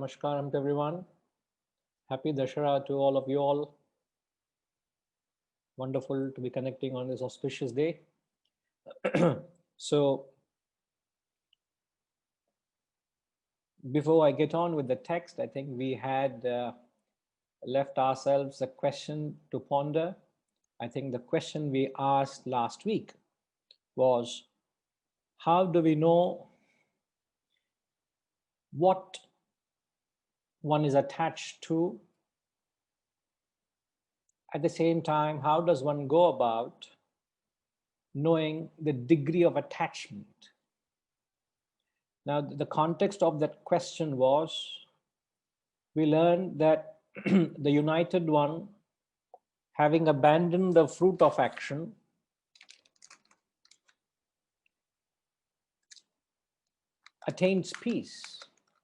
Namaskaram to everyone. Happy Dashara to all of you all. Wonderful to be connecting on this auspicious day. So, before I get on with the text, I think we had left ourselves a question to ponder. I think the question we asked last week was, how do we know what one is attached to? At the same time, how does one go about knowing the degree of attachment? Now, the context of that question was, we learned that the United One, having abandoned the fruit of action, attains peace.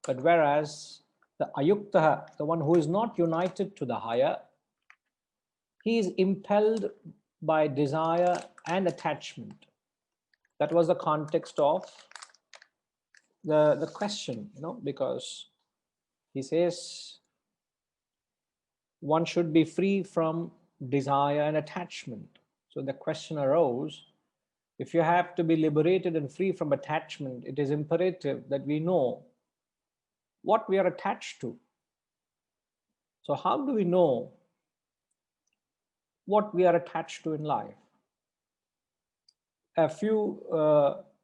But whereas the Ayukta, the one who is not united to the higher, he is impelled by desire and attachment. That was the context of the question, because he says one should be free from desire and attachment. So the question arose, if you have to be liberated and free from attachment, it is imperative that we know what we are attached to. So how do we know what we are attached to in life? A few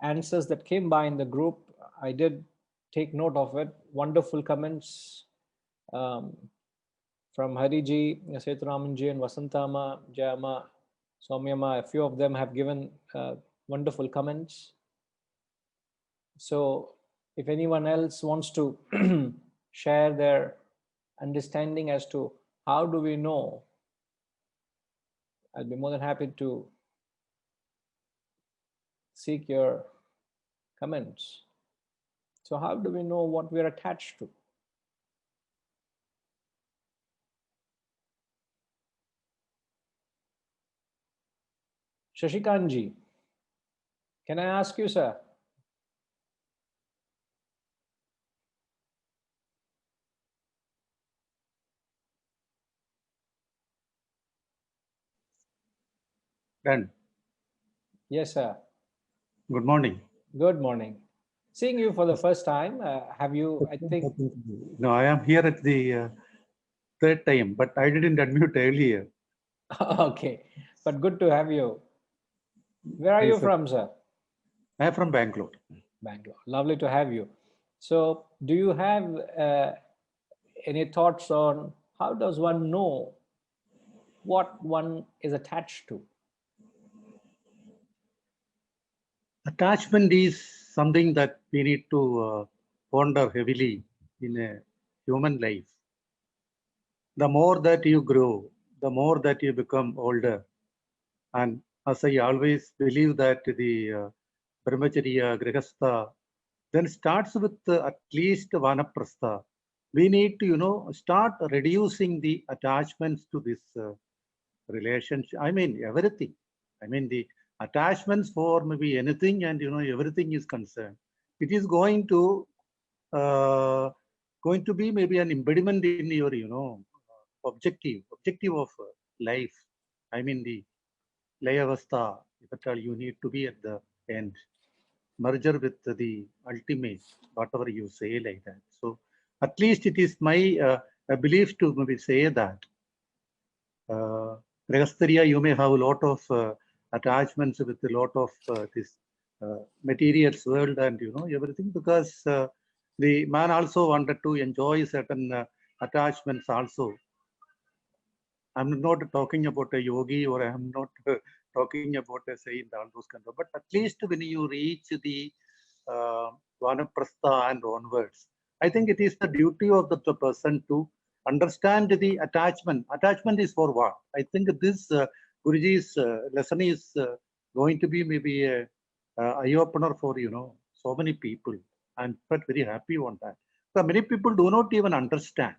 answers that came by in the group, I did take note of it. Wonderful comments from Hariji, Seturamanji, and Vasantama, Jayama, Soumyama. A few of them have given wonderful comments. So if anyone else wants to share their understanding as to how do we know, I'll be more than happy to seek your comments. So how do we know what we're attached to? Shashikanji, can I ask you, sir? Done. Yes, sir. Good morning. Good morning. Seeing you for the first time, have you, I think... No, I am here at the third time, but I didn't admit earlier. Okay, but good to have you. Where are you from, sir? I am from Bangalore. Bangalore. Lovely to have you. So do you have any thoughts on how does one know what one is attached to? Attachment is something that we need to ponder heavily in a human life. The more that you grow, the more that you become older. And as I always believe that the brahmacharya, grihastha, then starts with at least vanaprastha. We need to, start reducing the attachments to this relationship. I mean, everything. I mean, the attachments for maybe anything and, everything is concerned. It is going to be maybe an impediment in your, objective of life. I mean, the layavastha, if at all you need to be at the end, merger with the ultimate, whatever you say like that. So at least it is my belief to maybe say that. Grihastharya, you may have a lot of attachments with a lot of this materials world and everything, because the man also wanted to enjoy certain attachments also. I'm not talking about a yogi, or I'm not talking about a saint, all those kind of, but at least when you reach the vanaprastha and onwards, I think it is the duty of the person to understand the attachment. Attachment is for what? I think this Guruji's lesson is going to be maybe a eye-opener for, so many people, and but very happy on that. So many people do not even understand.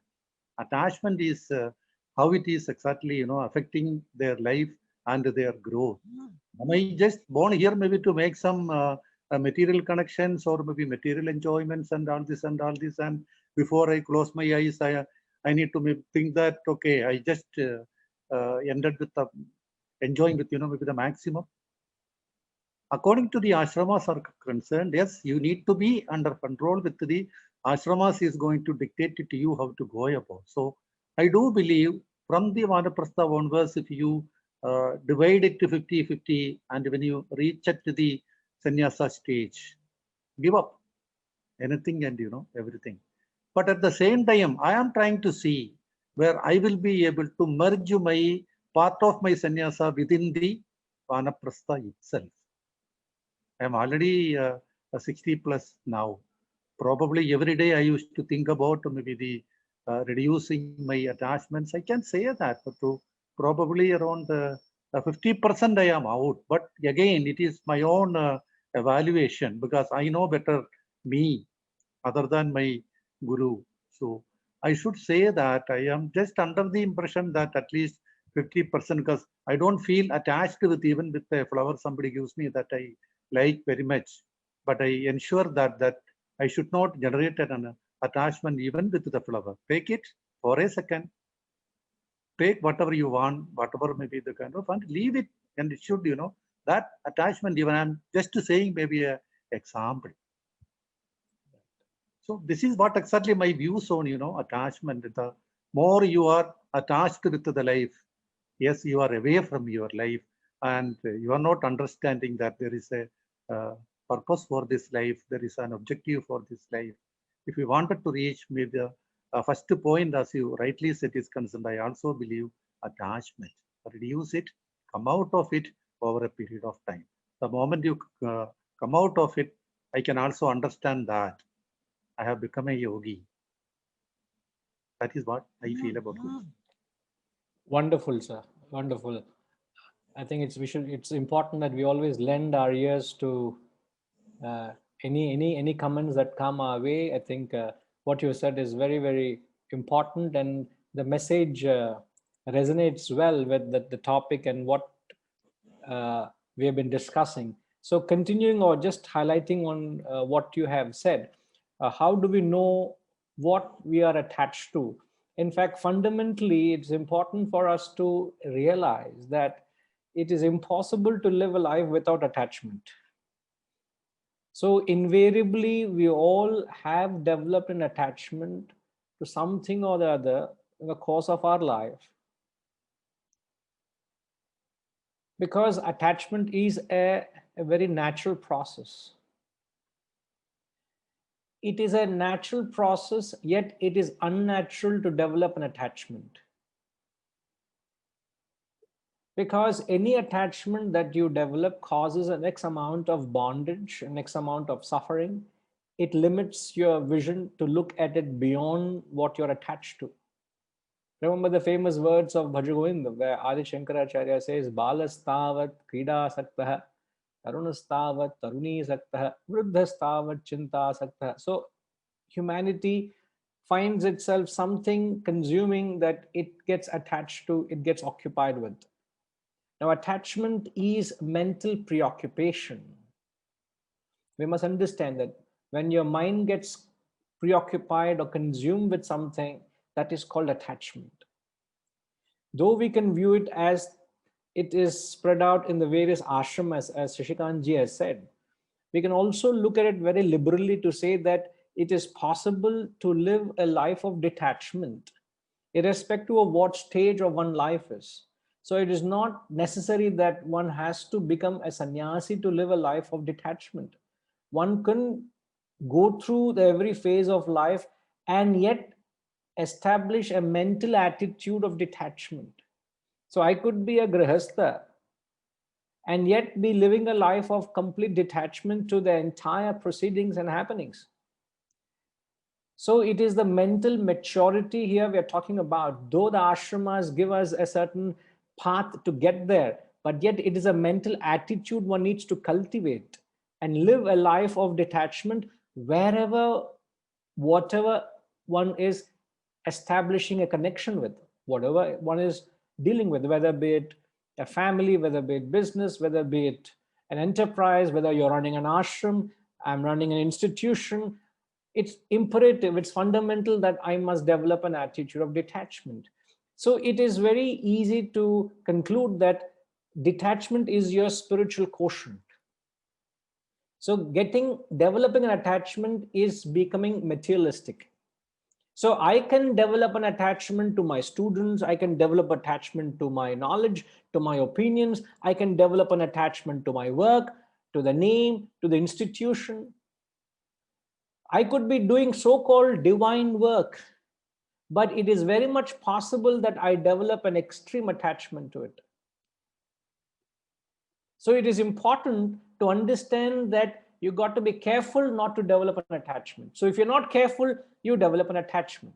Attachment is how it is exactly, affecting their life and their growth. Am I just born here maybe to make some material connections or maybe material enjoyments and all this, and before I close my eyes, I need to think that, okay, I just ended with the enjoying with, maybe the maximum. According to the ashramas are concerned, yes, you need to be under control with the ashramas is going to dictate to you how to go about. So I do believe from the Vanaprastha onwards, if you divide it to 50-50, and when you reach at the sannyasa stage, give up anything and everything. But at the same time, I am trying to see where I will be able to merge my part of my sannyasa within the Vanaprastha itself. I am already a 60 plus now. Probably every day I used to think about maybe the reducing my attachments. I can say that, but to probably around 50% I am out. But again, it is my own evaluation, because I know better me other than my guru. So I should say that I am just under the impression that at least 50%, because I don't feel attached with even with a flower somebody gives me that I like very much. But I ensure that I should not generate an attachment even with the flower. Take it for a second, take whatever you want, whatever may be the kind of, and leave it. And it should, that attachment, even I'm just saying maybe a example. So this is what exactly my views on, attachment. The more you are attached with the life, yes, you are away from your life, and you are not understanding that there is a purpose for this life. There is an objective for this life. If you wanted to reach maybe the first point, as you rightly said, is concerned, I also believe attachment. Reduce it, come out of it over a period of time. The moment you come out of it, I can also understand that I have become a yogi. That is what I feel about it. Wonderful, sir. Wonderful. I think it's important that we always lend our ears to any comments that come our way. I think what you said is very, very important, and the message resonates well with the topic and what we have been discussing. So continuing or just highlighting on what you have said, how do we know what we are attached to? In fact, fundamentally, it's important for us to realize that it is impossible to live a life without attachment. So invariably, we all have developed an attachment to something or the other in the course of our life, because attachment is a very natural process. It is a natural process, yet it is unnatural to develop an attachment. Because any attachment that you develop causes an X amount of bondage, an X amount of suffering. It limits your vision to look at it beyond what you're attached to. Remember the famous words of Bhajra Govinda, where Adi Shankaracharya says, Balastavat krida saktah, tarunastavat taruni saktah, vruddhastavat chinta saktah. So humanity finds itself something consuming that it gets attached to, it gets occupied with. Now, attachment is mental preoccupation. We must understand that when your mind gets preoccupied or consumed with something, that is called attachment. Though we can view it as it is spread out in the various ashramas, as Shishikant ji has said, we can also look at it very liberally to say that it is possible to live a life of detachment, irrespective of what stage of one life is. So it is not necessary that one has to become a sannyasi to live a life of detachment. One can go through every phase of life and yet establish a mental attitude of detachment. So I could be a grihastha and yet be living a life of complete detachment to the entire proceedings and happenings. So it is the mental maturity here we are talking about. Though the ashramas give us a certain path to get there, but yet it is a mental attitude one needs to cultivate and live a life of detachment wherever, whatever one is establishing a connection with, whatever one is dealing with, whether be it a family, whether be it business, whether be it an enterprise, whether you're running an ashram, I'm running an institution, It's imperative, it's fundamental that I must develop an attitude of detachment. So it is very easy to conclude that detachment is your spiritual quotient. So developing an attachment is becoming materialistic. So I can develop an attachment to my students, I can develop attachment to my knowledge, to my opinions, I can develop an attachment to my work, to the name, to the institution. I could be doing so-called divine work, but it is very much possible that I develop an extreme attachment to it. So it is important to understand that you got to be careful not to develop an attachment. So if you're not careful, you develop an attachment.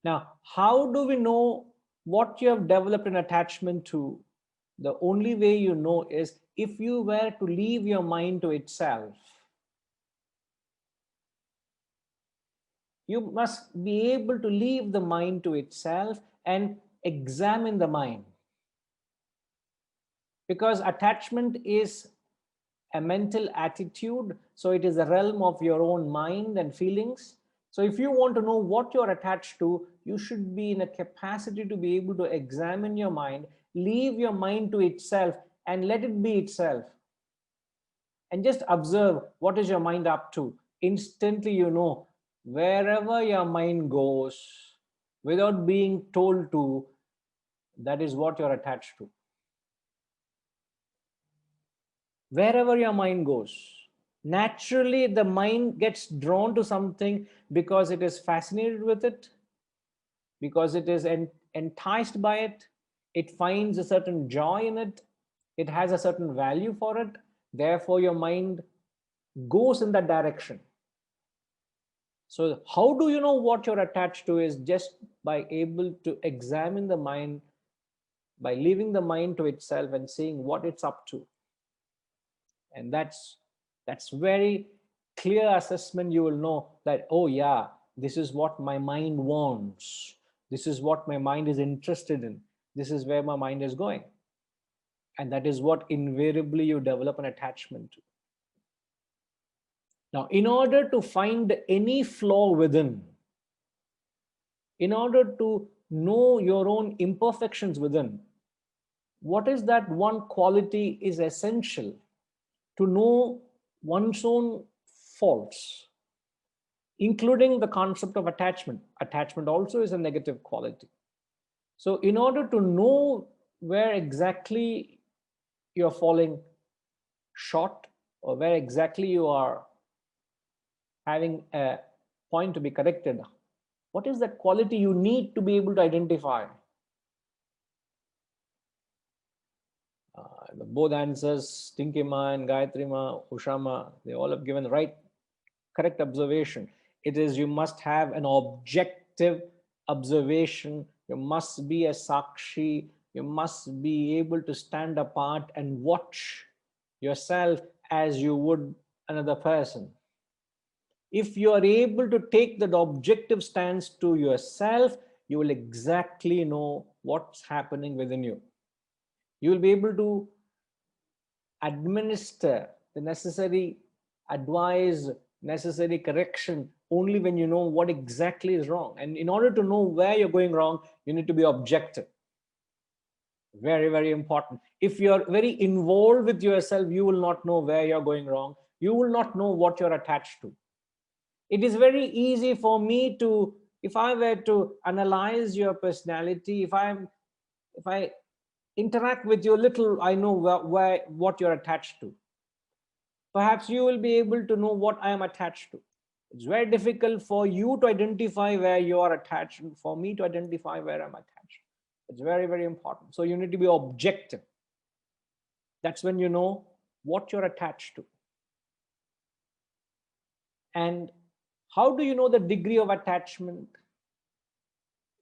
Now, how do we know what you have developed an attachment to? The only way you know is if you were to leave your mind to itself. You must be able to leave the mind to itself and examine the mind. Because attachment is a mental attitude, so it is the realm of your own mind and feelings. So if you want to know what you're attached to, you should be in a capacity to be able to examine your mind, leave your mind to itself and let it be itself. And just observe what is your mind up to. Instantly you know, wherever your mind goes, without being told to, that is what you're attached to. Wherever your mind goes, naturally the mind gets drawn to something because it is fascinated with it, because it is enticed by it, it finds a certain joy in it, it has a certain value for it, therefore your mind goes in that direction. So how do you know what you're attached to is just by able to examine the mind, by leaving the mind to itself and seeing what it's up to. And that's very clear assessment. You will know that, oh yeah, this is what my mind wants, this is what my mind is interested in, this is where my mind is going. And that is what invariably you develop an attachment to. Now, in order to find any flaw within, in order to know your own imperfections within, what is that one quality is essential to know one's own faults, including the concept of attachment. Attachment also is a negative quality. So in order to know where exactly you're falling short or where exactly you are having a point to be corrected, what is that quality you need to be able to identify? Both answers, Tinkima and Gayatrima, Ushama, they all have given the right, correct observation. It is you must have an objective observation. You must be a sakshi. You must be able to stand apart and watch yourself as you would another person. If you are able to take that objective stance to yourself, you will exactly know what's happening within you. You will be able to administer the necessary advice, necessary correction only when you know what exactly is wrong. And in order to know where you're going wrong, you need to be objective. Very, very important. If you're very involved with yourself, you will not know where you're going wrong. You will not know what you're attached to. It is very easy for me to, if I were to analyze your personality, if I interact with you a little, I know what you're attached to. Perhaps you will be able to know what I am attached to. It's very difficult for you to identify where you are attached and for me to identify where I'm attached. It's very, very important. So you need to be objective. That's when you know what you're attached to. And how do you know the degree of attachment?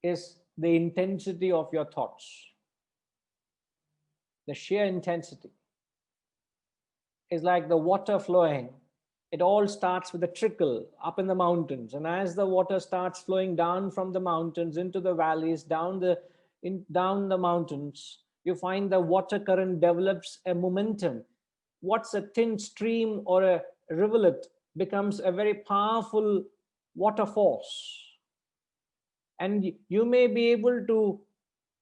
Is the intensity of your thoughts. The sheer intensity is like the water flowing. It all starts with a trickle up in the mountains, and as the water starts flowing down from the mountains into the valleys, down the mountains, you find the water current develops a momentum. What's a thin stream or a rivulet becomes a very powerful water force. And you may be able to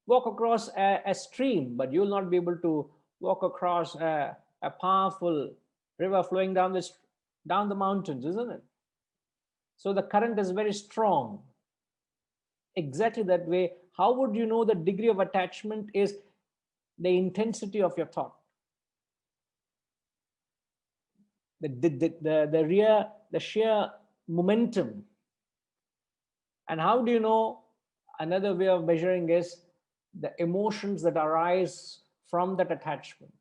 walk across a stream, but you'll not be able to walk across a powerful river flowing down the mountains, isn't it? So the current is very strong. Exactly that way. How would you know the degree of attachment is the intensity of your thought? The sheer momentum. And how do you know? Another way of measuring is the emotions that arise from that attachment.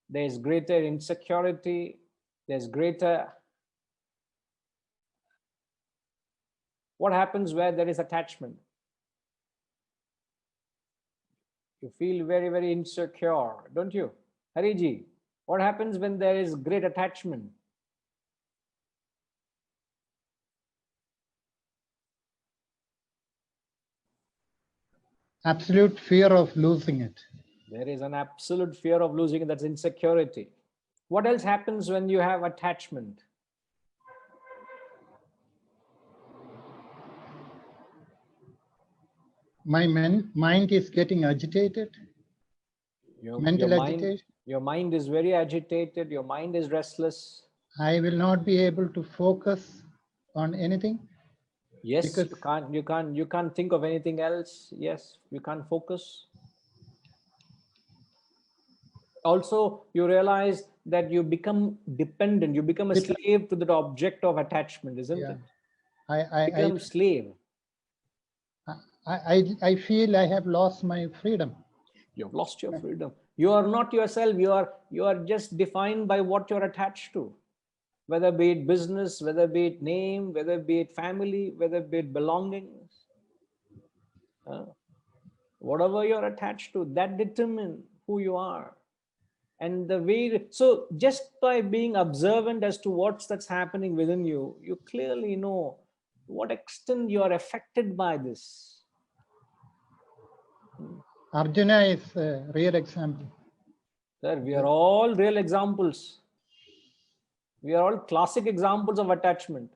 There's greater insecurity, there's greater. What happens where there is attachment? You feel very, very insecure, don't you? Hariji, what happens when there is great attachment? Absolute fear of losing it. There is an absolute fear of losing it, that's insecurity. What else happens when you have attachment? My mind is getting agitated. Mental agitation. Your mind is very agitated, your mind is restless. I will not be able to focus on anything. Yes, because you can't think of anything else. Yes, you can't focus. Also, you realize that you become dependent, you become a slave to the object of attachment, isn't it? I become slave. I feel I have lost my freedom. You have lost your freedom. You are not yourself. You are just defined by what you're attached to, whether be it business, whether be it name, whether be it family, whether be it belongings. Whatever you're attached to, that determines who you are. And the way, so just by being observant as to that's happening within you, you clearly know to what extent you are affected by this. Arjuna is a real example. Sir, we are all real examples. We are all classic examples of attachment.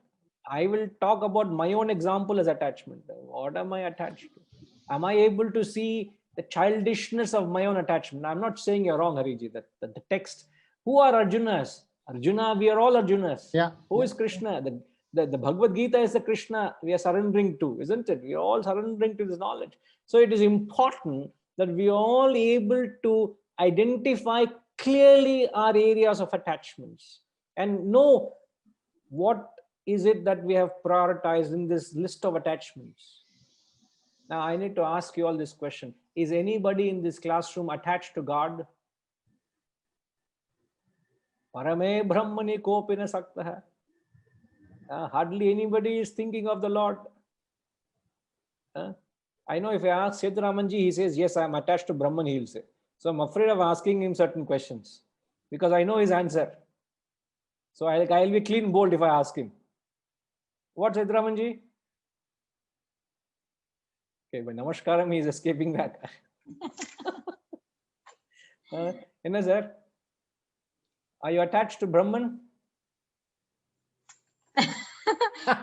I will talk about my own example as attachment. What am I attached to? Am I able to see the childishness of my own attachment? I'm not saying you're wrong, Hariji, that the text. Who are Arjunas? Arjuna, we are all Arjunas. Yeah. Who is Krishna? The Bhagavad Gita is the Krishna we are surrendering to, isn't it? We are all surrendering to this knowledge. So it is important that we are all able to identify clearly our areas of attachments and know what is it that we have prioritized in this list of attachments. Now I need to ask you all this question. Is anybody in this classroom attached to God? Parame Brahmani kopina saktaha. Hardly anybody is thinking of the Lord. I know if I ask Sethuramanji, he says, yes, I'm attached to Brahman, he'll say. So I'm afraid of asking him certain questions because I know his answer. So I'll be clean bold if I ask him. What, Sethuramanji? Okay, but Namaskaram, he is escaping that. Enna, sir? Are you attached to Brahman?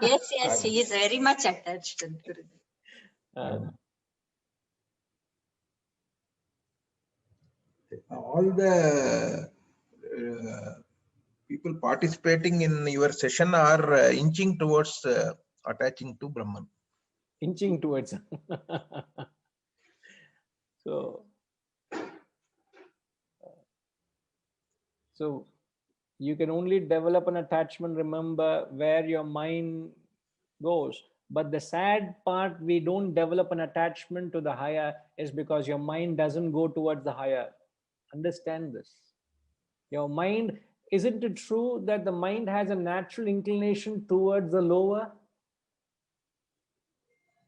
Yes, he is very much attached to Guru. All the people participating in your session are inching towards attaching to Brahman. Inching towards. So you can only develop an attachment, remember, where your mind goes. But the sad part, we don't develop an attachment to the higher is because your mind doesn't go towards the higher. Understand this. Your mind, isn't it true that the mind has a natural inclination towards the lower?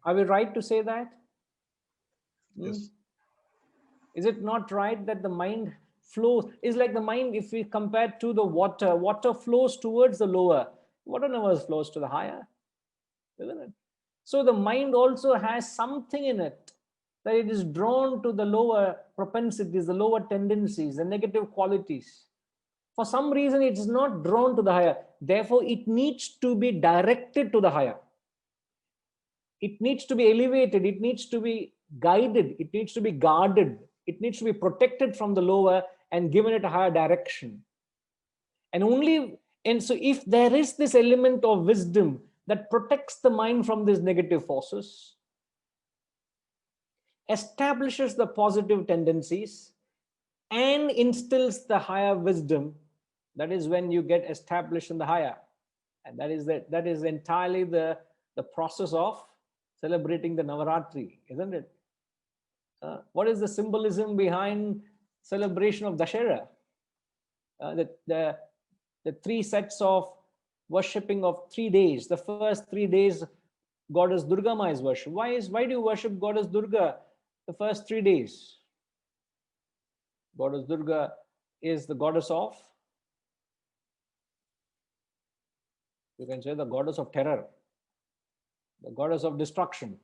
Are we right to say that? Yes. Is it not right that the mind flows? It's like the mind, if we compare to the water flows towards the lower. Water never flows to the higher, isn't it? So the mind also has something in it that it is drawn to the lower propensities, the lower tendencies, the negative qualities. For some reason, it's not drawn to the higher. Therefore, it needs to be directed to the higher. It needs to be elevated. It needs to be guided. It needs to be guarded. It needs to be protected from the lower and given it a higher direction. And so if there is this element of wisdom that protects the mind from these negative forces, establishes the positive tendencies, and instills the higher wisdom, that is when you get established in the higher. And that is entirely the process of celebrating the Navaratri, isn't it? What is the symbolism behind celebration of Dashera? The 3 sets of worshipping of 3 days. The first 3 days, Goddess Durga Ma is worshipped. Why do you worship Goddess Durga the first 3 days? Goddess Durga is the goddess of, you can say, the goddess of terror, the goddess of destruction.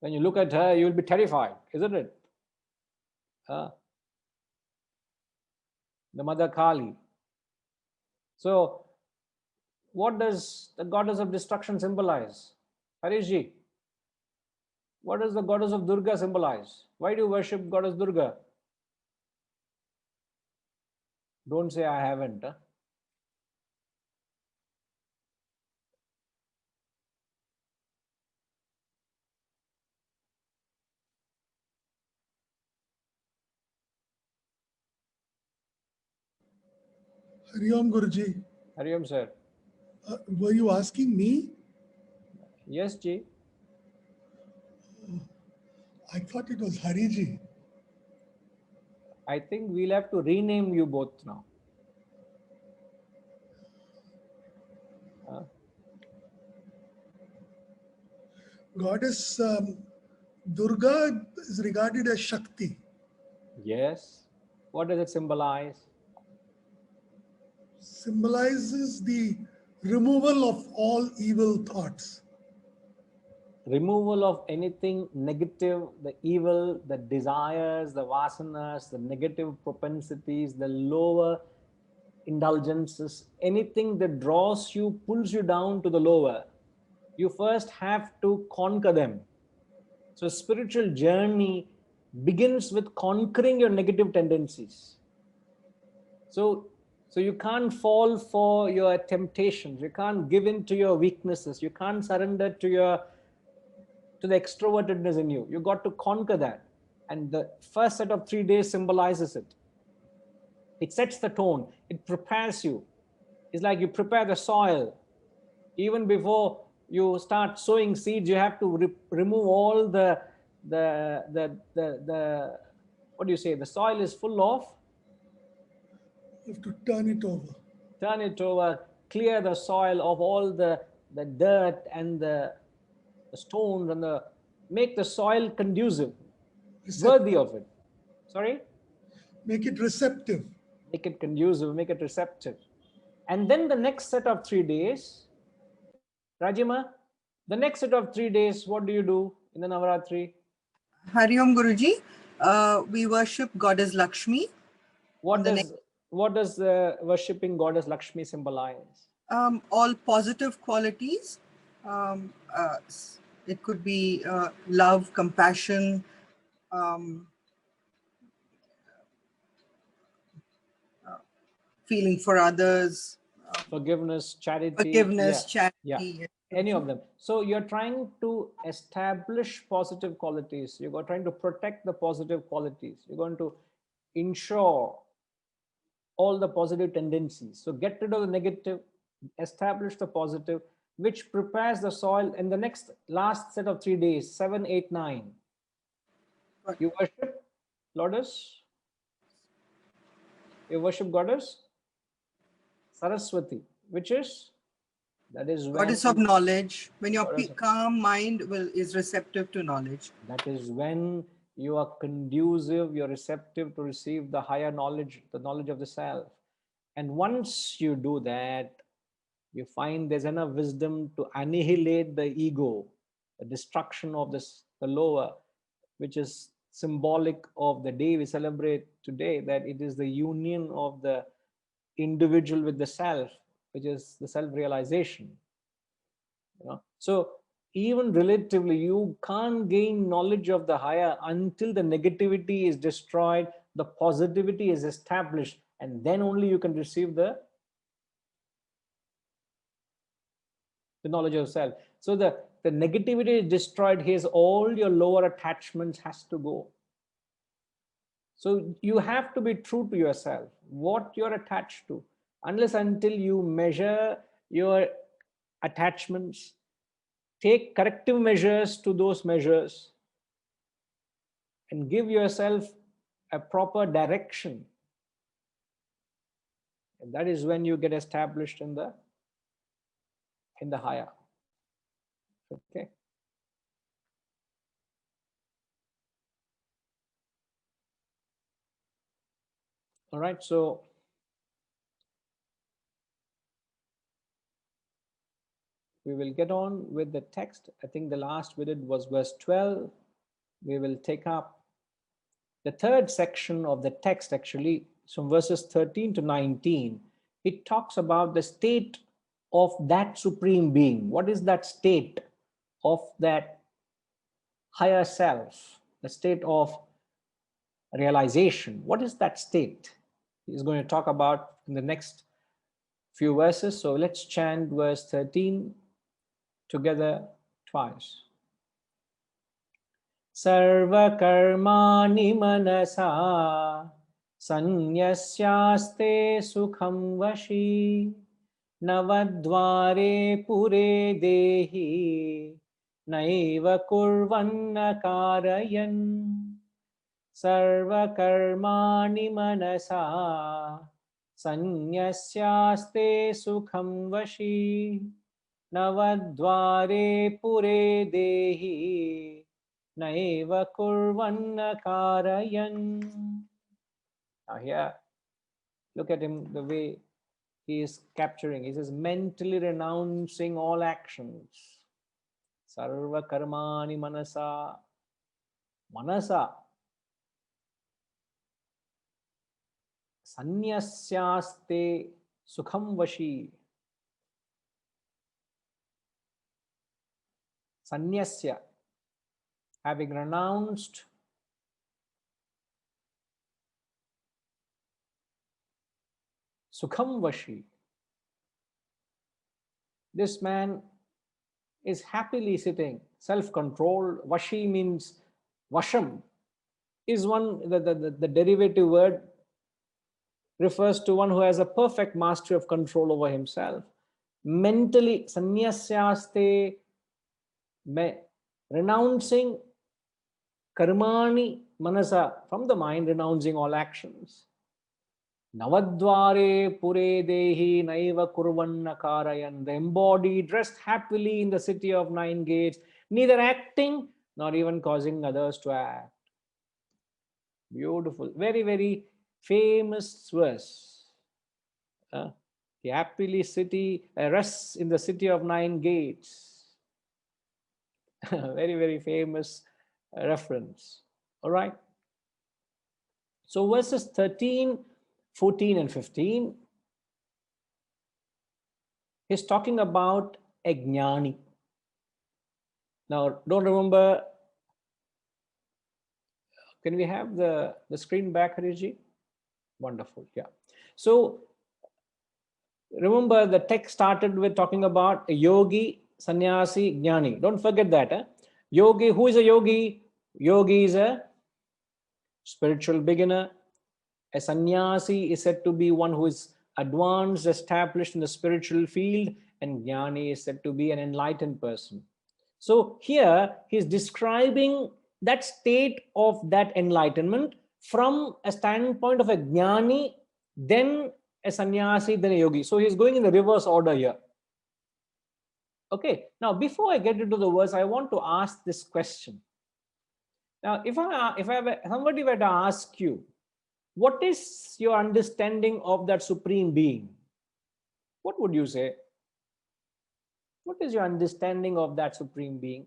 When you look at her, you will be terrified, isn't it? The Mother Kali. So, what does the goddess of destruction symbolize? Harishji, what does the goddess of Durga symbolize? Why do you worship Goddess Durga? Don't say I haven't. Huh? Hari Om Guruji. Hari Om, sir. Were you asking me? Yes, Ji. I thought it was Hariji. I think we'll have to rename you both now. Goddess Durga is regarded as Shakti. Yes. What does it symbolize? Symbolizes the removal of all evil thoughts. Removal of anything negative, the evil, the desires, the vasanas, the negative propensities, the lower indulgences, anything that draws you, pulls you down to the lower. You first have to conquer them. So spiritual journey begins with conquering your negative tendencies. So you can't fall for your temptations. You can't give in to your weaknesses. You can't surrender to the extrovertedness in you. You got to conquer that. And the first set of 3 days symbolizes it. It sets the tone. It prepares you. It's like you prepare the soil. Even before you start sowing seeds, you have to remove all the what do you say? The soil is full of. You have to turn it over. Turn it over, clear the soil of all the dirt and the stones, and make the soil conducive, worthy of it. Sorry? Make it receptive. Make it conducive, make it receptive. And then the next set of 3 days, Rajima, the next set of 3 days, what do you do in the Navaratri? Hari Om Guruji, we worship Goddess Lakshmi. What does worshipping Goddess Lakshmi symbolize? All positive qualities. It could be love, compassion, feeling for others. Forgiveness, charity. Forgiveness, charity. Yeah. Any of them. So you're trying to establish positive qualities. You're trying to protect the positive qualities. You're going to ensure all the positive tendencies. So get rid of the negative, establish the positive, which prepares the soil. And the last set of 3 days, 7, 8, 9. You worship Goddess. You worship Goddess Saraswati, that is when Goddess of knowledge. When your calm mind is receptive to knowledge. That is when you are conducive, you're receptive to receive the higher knowledge, the knowledge of the self. And once you do that, you find there's enough wisdom to annihilate the ego, the destruction of the lower, which is symbolic of the day we celebrate today, that it is the union of the individual with the self, which is the self-realization. So even relatively, you can't gain knowledge of the higher until the negativity is destroyed, the positivity is established, and then only you can receive the knowledge of self. So the negativity is destroyed. Here's all your lower attachments has to go. So you have to be true to yourself, what you're attached to. Unless until you measure your attachments, take corrective measures to those measures, and give yourself a proper direction. And that is when you get established in the higher. Okay. All right, so we will get on with the text. I think the last we did was verse 12. We will take up the third section of the text, actually, from verses 13 to 19. It talks about the state of that supreme being. What is that state of that higher self, the state of realization? What is that state? He's going to talk about in the next few verses. So let's chant verse 13 together twice. Sarva karmani manasa sanyasyaste sukham vashi navadvare pure dehi naiva kurvanna karayan. Sarva karmani manasa sanyasyaste sukham vashi navadvare pure dehi naiva kurvanna karayan. Now here, look at him, the way he is capturing. He says, mentally renouncing all actions. Sarva karmani manasa. Manasa. Sanyasyaste sukham vashi. Sanyasya, having renounced sukham vashi. This man is happily sitting, self-controlled. Vashi means vasham is one, the derivative word refers to one who has a perfect mastery of control over himself. Mentally, sanyasyaste, renouncing karmani manasa, from the mind, renouncing all actions. Navadvare pure dehi naiva kurvanna karayan. The embodied rest happily in the city of 9 gates, neither acting nor even causing others to act. Beautiful, very, very famous verse. He happily rests in the city of 9 gates. Very, very famous reference. All right. So verses 13, 14 and 15, he's talking about a jnani. Now, don't remember, can we have the screen back, Hariji? Wonderful, yeah. So remember, the text started with talking about a yogi, sannyasi, jnani. Don't forget that. Yogi, who is a yogi? Yogi is a spiritual beginner. A sannyasi is said to be one who is advanced, established in the spiritual field, and jnani is said to be an enlightened person. So here he's describing that state of that enlightenment from a standpoint of a jnani, then a sannyasi, then a yogi. So he's going in the reverse order here. Okay, now before I get into the verse, I want to ask this question. Now, if somebody were to ask you, what is your understanding of that supreme being? What would you say? What is your understanding of that supreme being?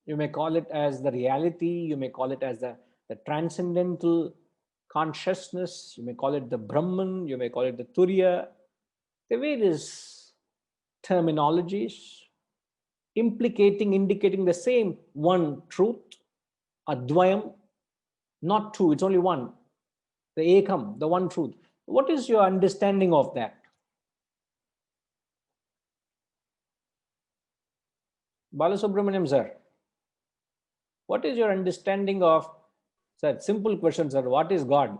You may call it as the reality, you may call it as the transcendental consciousness, you may call it the Brahman, you may call it the Turiya. The various terminologies indicating the same one truth, Advayam, not two, it's only one, the Ekam, the one truth. What is your understanding of that? Balasubramaniam sir, what is your understanding of, sir, simple question, sir, what is God?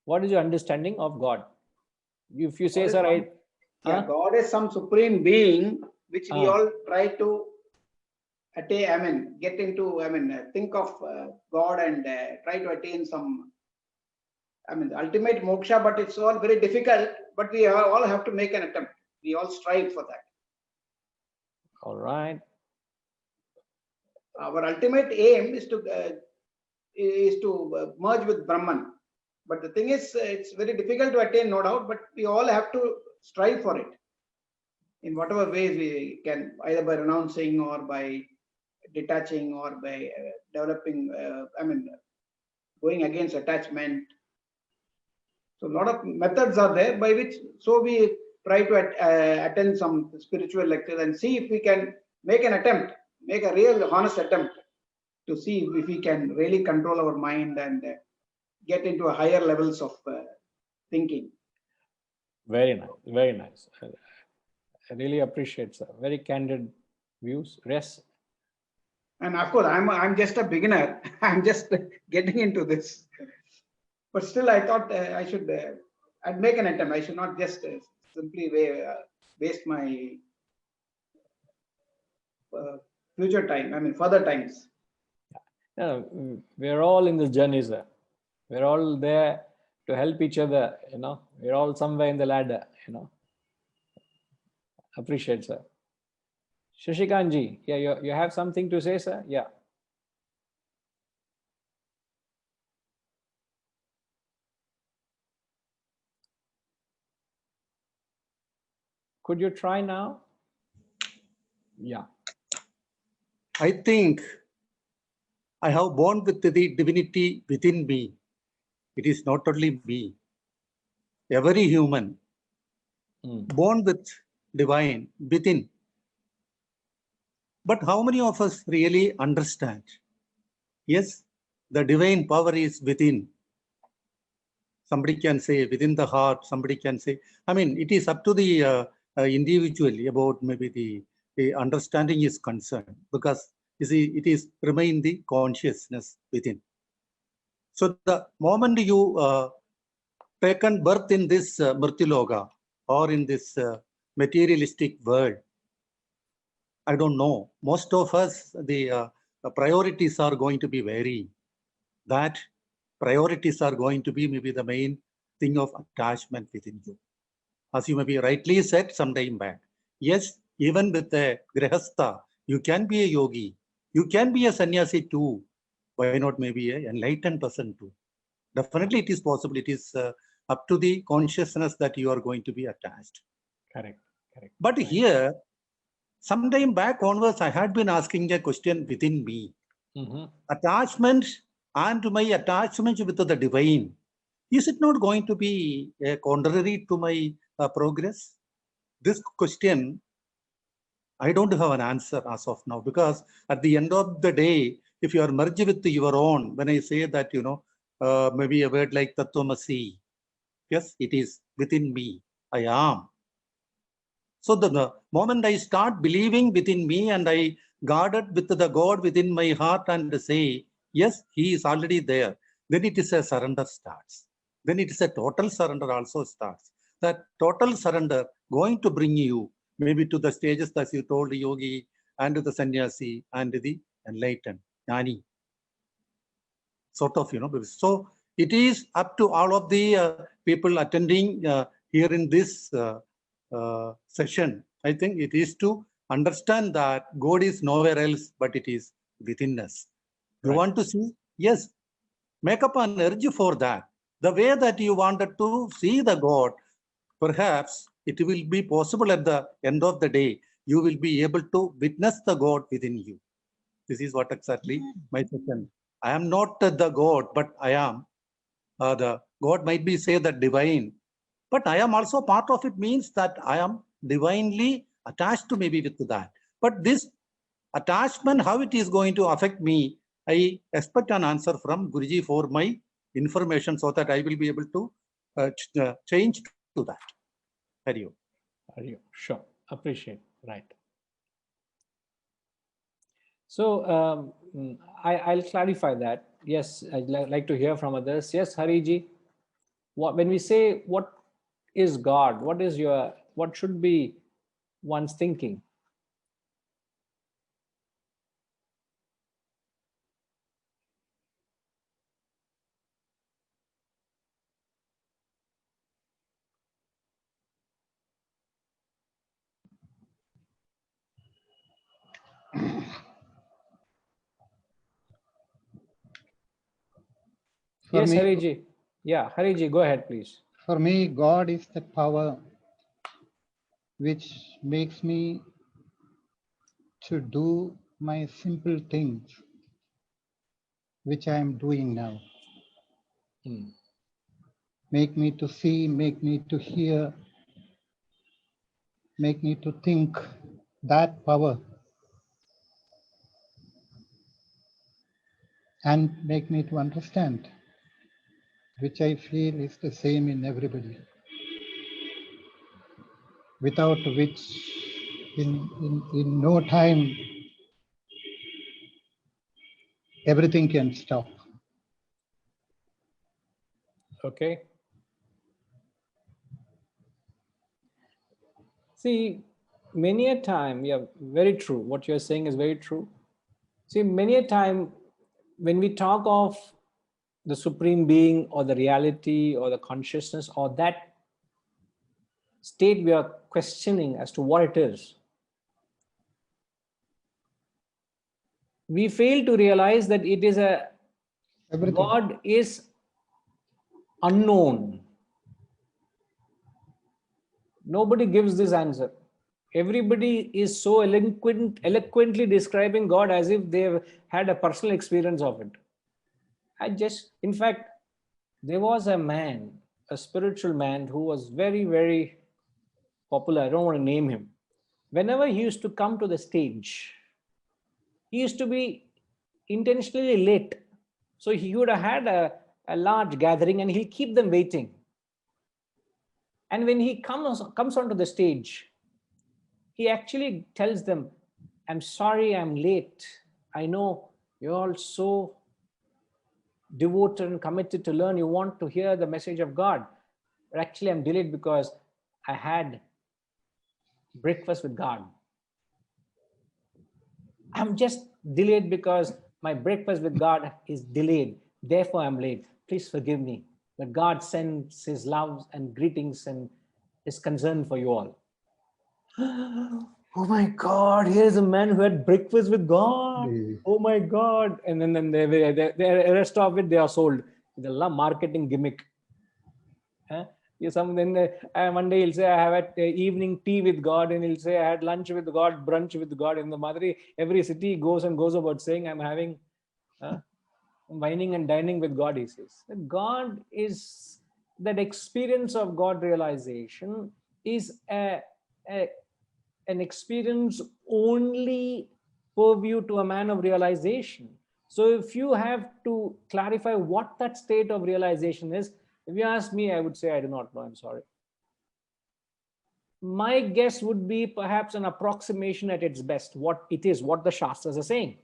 What is your understanding of God? If you say, sir, God is some supreme being which we all try to attain, get into, think of God and try to attain some, ultimate moksha, but it's all very difficult, but we all have to make an attempt. We all strive for that. All right. Our ultimate aim is to merge with Brahman. But the thing is, it's very difficult to attain, no doubt, but we all have to strive for it in whatever ways we can, either by renouncing or by detaching or by developing, going against attachment. So a lot of methods are there by which, so we try to attend some spiritual lectures and see if we can make an attempt, make a real honest attempt to see if we can really control our mind and get into a higher levels of thinking. Very nice, very nice. I really appreciate, sir. Very candid views. Yes. And of course, I'm just a beginner. I'm just getting into this. But still, I thought I should I'd make an attempt. I should not just simply waste my future time. Further times. Yeah, we're all in this journey, sir. We're all there to help each other. We're all somewhere in the ladder. Appreciate, sir. Shashikanji, yeah, you have something to say, sir? Yeah. Could you try now? Yeah. I think I have born with the divinity within me. It is not only me. Every human born with divine within. But how many of us really understand? Yes, the divine power is within. Somebody can say within the heart, somebody can say, it is up to the individual about maybe the understanding is concerned, because you see, it is remain the consciousness within. So the moment you taken birth in this Murtiloka or in this materialistic world, I don't know, most of us, the priorities are going to be varying. That priorities are going to be maybe the main thing of attachment within you. As you maybe rightly said some time back, yes, even with a grihastha, you can be a yogi, you can be a sannyasi too. Why not maybe an enlightened person too? Definitely it is possible. It is up to the consciousness that you are going to be attached. Correct. But here, some time back onwards, I had been asking a question within me. Attachment and my attachment with the divine, is it not going to be contrary to my progress? This question, I don't have an answer as of now, because at the end of the day, if you are merged with your own, when I say that, maybe a word like Tattvamasi, yes, it is within me, I am. So the moment I start believing within me and I guarded with the God within my heart and say, yes, he is already there, then it is a surrender starts. Then it is a total surrender also starts. That total surrender going to bring you maybe to the stages that you told the yogi and the sannyasi and the enlightened, jnani. Sort of, so it is up to all of the people attending here in this session. I think it is to understand that God is nowhere else, but it is within us. You want to see? Yes. Make up an urge for that. The way that you wanted to see the God, perhaps it will be possible at the end of the day. You will be able to witness the God within you. This is what exactly my session. I am not the God, but I am. the God might be say that divine, but I am also part of it means that I am divinely attached to maybe with that. But this attachment, how it is going to affect me, I expect an answer from Guruji for my information so that I will be able to change to that. Hari Om. Hari Om. Sure, appreciate, right. So I'll clarify that. Yes, I'd like to hear from others. Yes, Hariji, when we say what is God, what should be one's thinking? Yes, me, Hariji. Yeah, Hariji, go ahead, please. For me, God is the power which makes me to do my simple things, which I am doing now. Make me to see, make me to hear, make me to think. That power. And make me to understand, which I feel is the same in everybody, without which in no time everything can stop. Okay. See, many a time, yeah, very true. What you're saying is very true. See, many a time when we talk of the supreme being or the reality or the consciousness or that state we are questioning as to what it is, we fail to realize that it is Everything. God is unknown. Nobody gives this answer. Everybody is so eloquently describing God as if they've had a personal experience of it. In fact, there was a man, a spiritual man who was very, very popular. I don't want to name him. Whenever he used to come to the stage, he used to be intentionally late. So he would have had a large gathering and he'll keep them waiting. And when he comes onto the stage, he actually tells them, I'm sorry I'm late. I know you're all so devoted and committed to learn. You want to hear the message of God. But actually I'm delayed because I had breakfast with God. I'm just delayed because my breakfast with God is delayed. Therefore I'm late. Please forgive me. But God sends his love and greetings and is concerned for you all. Oh my God, here's a man who had breakfast with God. Oh my God. And then the rest of it, they are sold. It's a marketing gimmick. One day he'll say, I have had evening tea with God, and he'll say, I had lunch with God, brunch with God. In the Madri, every city goes about saying, I'm having wining and dining with God, he says. God is, that experience of God realization is an experience only purview to a man of realization. So if you have to clarify what that state of realization is, if you ask me, I would say, I do not know, I'm sorry. My guess would be perhaps an approximation at its best, what it is, what the Shastras are saying.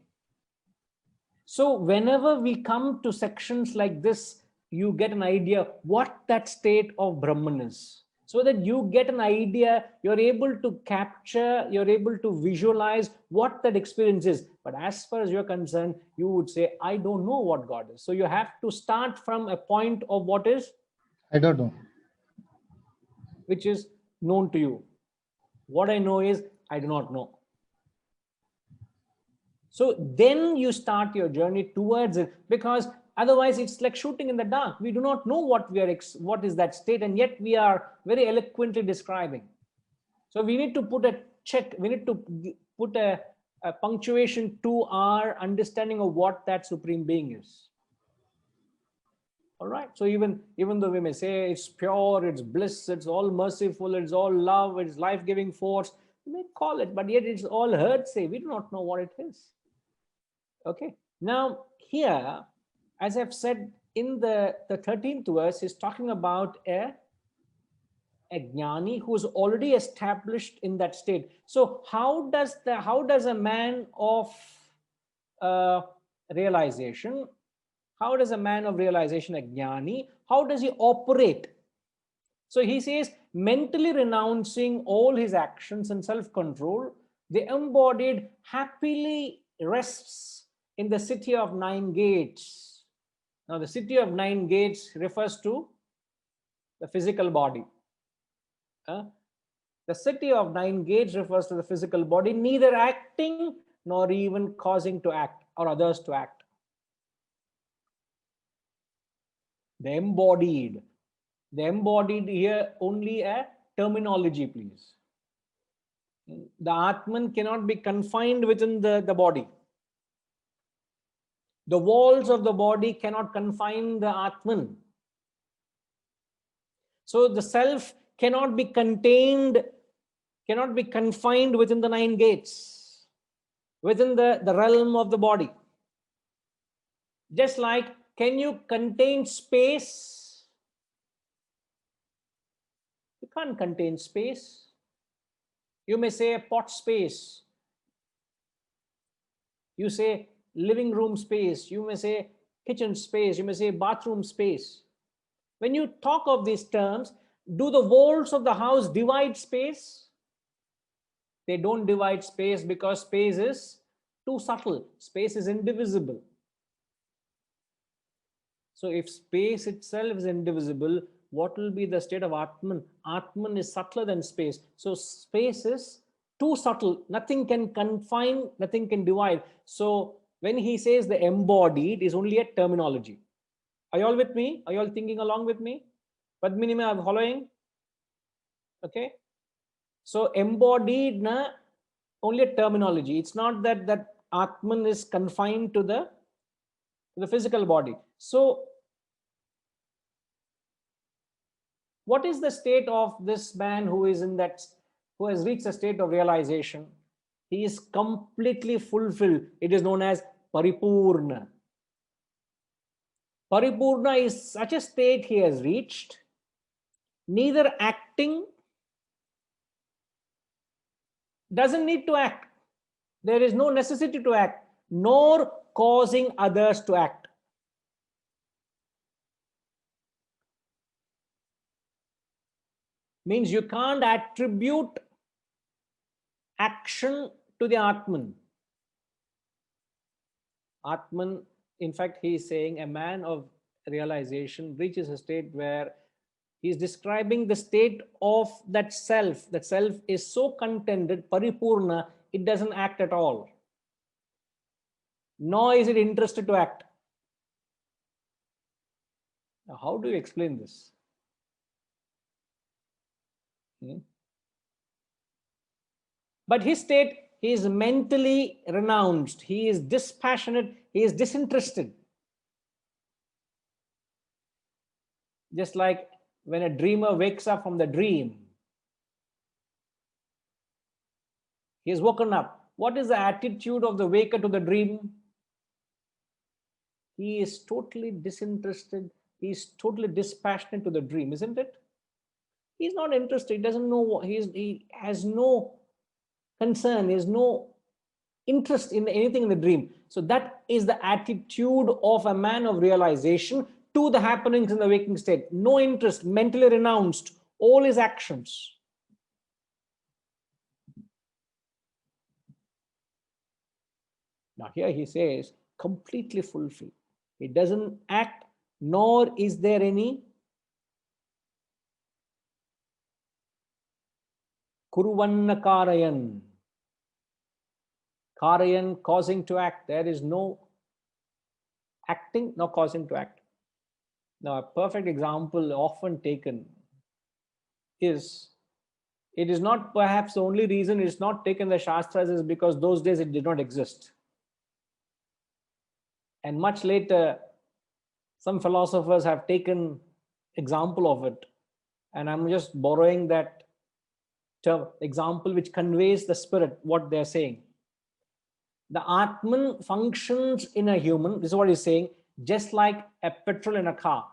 So whenever we come to sections like this, you get an idea what that state of Brahman is. So that you get an idea, you're able to capture, you're able to visualize what that experience is. But as far as you're concerned, you would say, I don't know what God is. So you have to start from a point of what is? I don't know. Which is known to you. What I know is, I do not know. So then you start your journey towards it, because otherwise it's like shooting in the dark. We do not know what is that state, and yet we are very eloquently describing. So we need to put a check, we need to put a punctuation to our understanding of what that supreme being is. All right. So even though we may say it's pure, it's bliss, it's all merciful, it's all love, it's life-giving force, we may call it, but yet it's all hearsay. We do not know what it is. Okay. Now here, as I've said in the 13th verse, is talking about a jnani who is already established in that state. So how does a man of realization, how does a man of realization, a jnani, how does he operate? So he says, mentally renouncing all his actions and self-control, the embodied happily rests in the city of 9 gates. Now the city of 9 gates refers to the physical body. The city of 9 gates refers to the physical body, neither acting nor even causing to act or others to act. The embodied here only a terminology, please. The Atman cannot be confined within the body. The walls of the body cannot confine the Atman. So the self cannot be contained, cannot be confined within the 9 gates, within the realm of the body. Just like, can you contain space? You can't contain space. You may say a pot space. You say living room space. You may say kitchen space. You may say bathroom space. When you talk of these terms, do the walls of the house divide space? They don't divide space because space is too subtle. Space is indivisible. So if space itself is indivisible, what will be the state of Atman? Atman is subtler than space. So space is too subtle. Nothing can confine, nothing can divide. So when he says the embodied is only a terminology. Are you all with me? Are you all thinking along with me? Padmini, I'm following? Okay. So embodied na only a terminology. It's not that Atman is confined to the physical body. So what is the state of this man who is who has reached a state of realization? He is completely fulfilled. It is known as paripurna. Paripurna is such a state he has reached, neither acting, doesn't need to act. There is no necessity to act, nor causing others to act. Means you can't attribute action to the Atman. Atman, in fact, he is saying a man of realization reaches a state where he is describing the state of that self. That self is so contented, paripurna, it doesn't act at all. Nor is it interested to act. Now, how do you explain this? But his state, he is mentally renounced. He is dispassionate. He is disinterested. Just like when a dreamer wakes up from the dream, he is woken up. What is the attitude of the waker to the dream? He is totally disinterested. He is totally dispassionate to the dream, isn't it? He's not interested. He doesn't know what he has no concern. He has no interest in anything in the dream. So that is the attitude of a man of realization to the happenings in the waking state. No interest, mentally renounced all his actions. Now here he says, completely fulfilled. He doesn't act, nor is there any kuruvanna karayan. Karayan, causing to act. There is no acting, nor causing to act. Now, a perfect example often taken is, it is not perhaps the only reason it's not taken in the Shastras is because those days it did not exist. And much later, Some philosophers have taken example of it, and I'm just borrowing that term, example which conveys the spirit, what they're saying. The Atman functions in a human, this is what he's saying, just like a petrol in a car.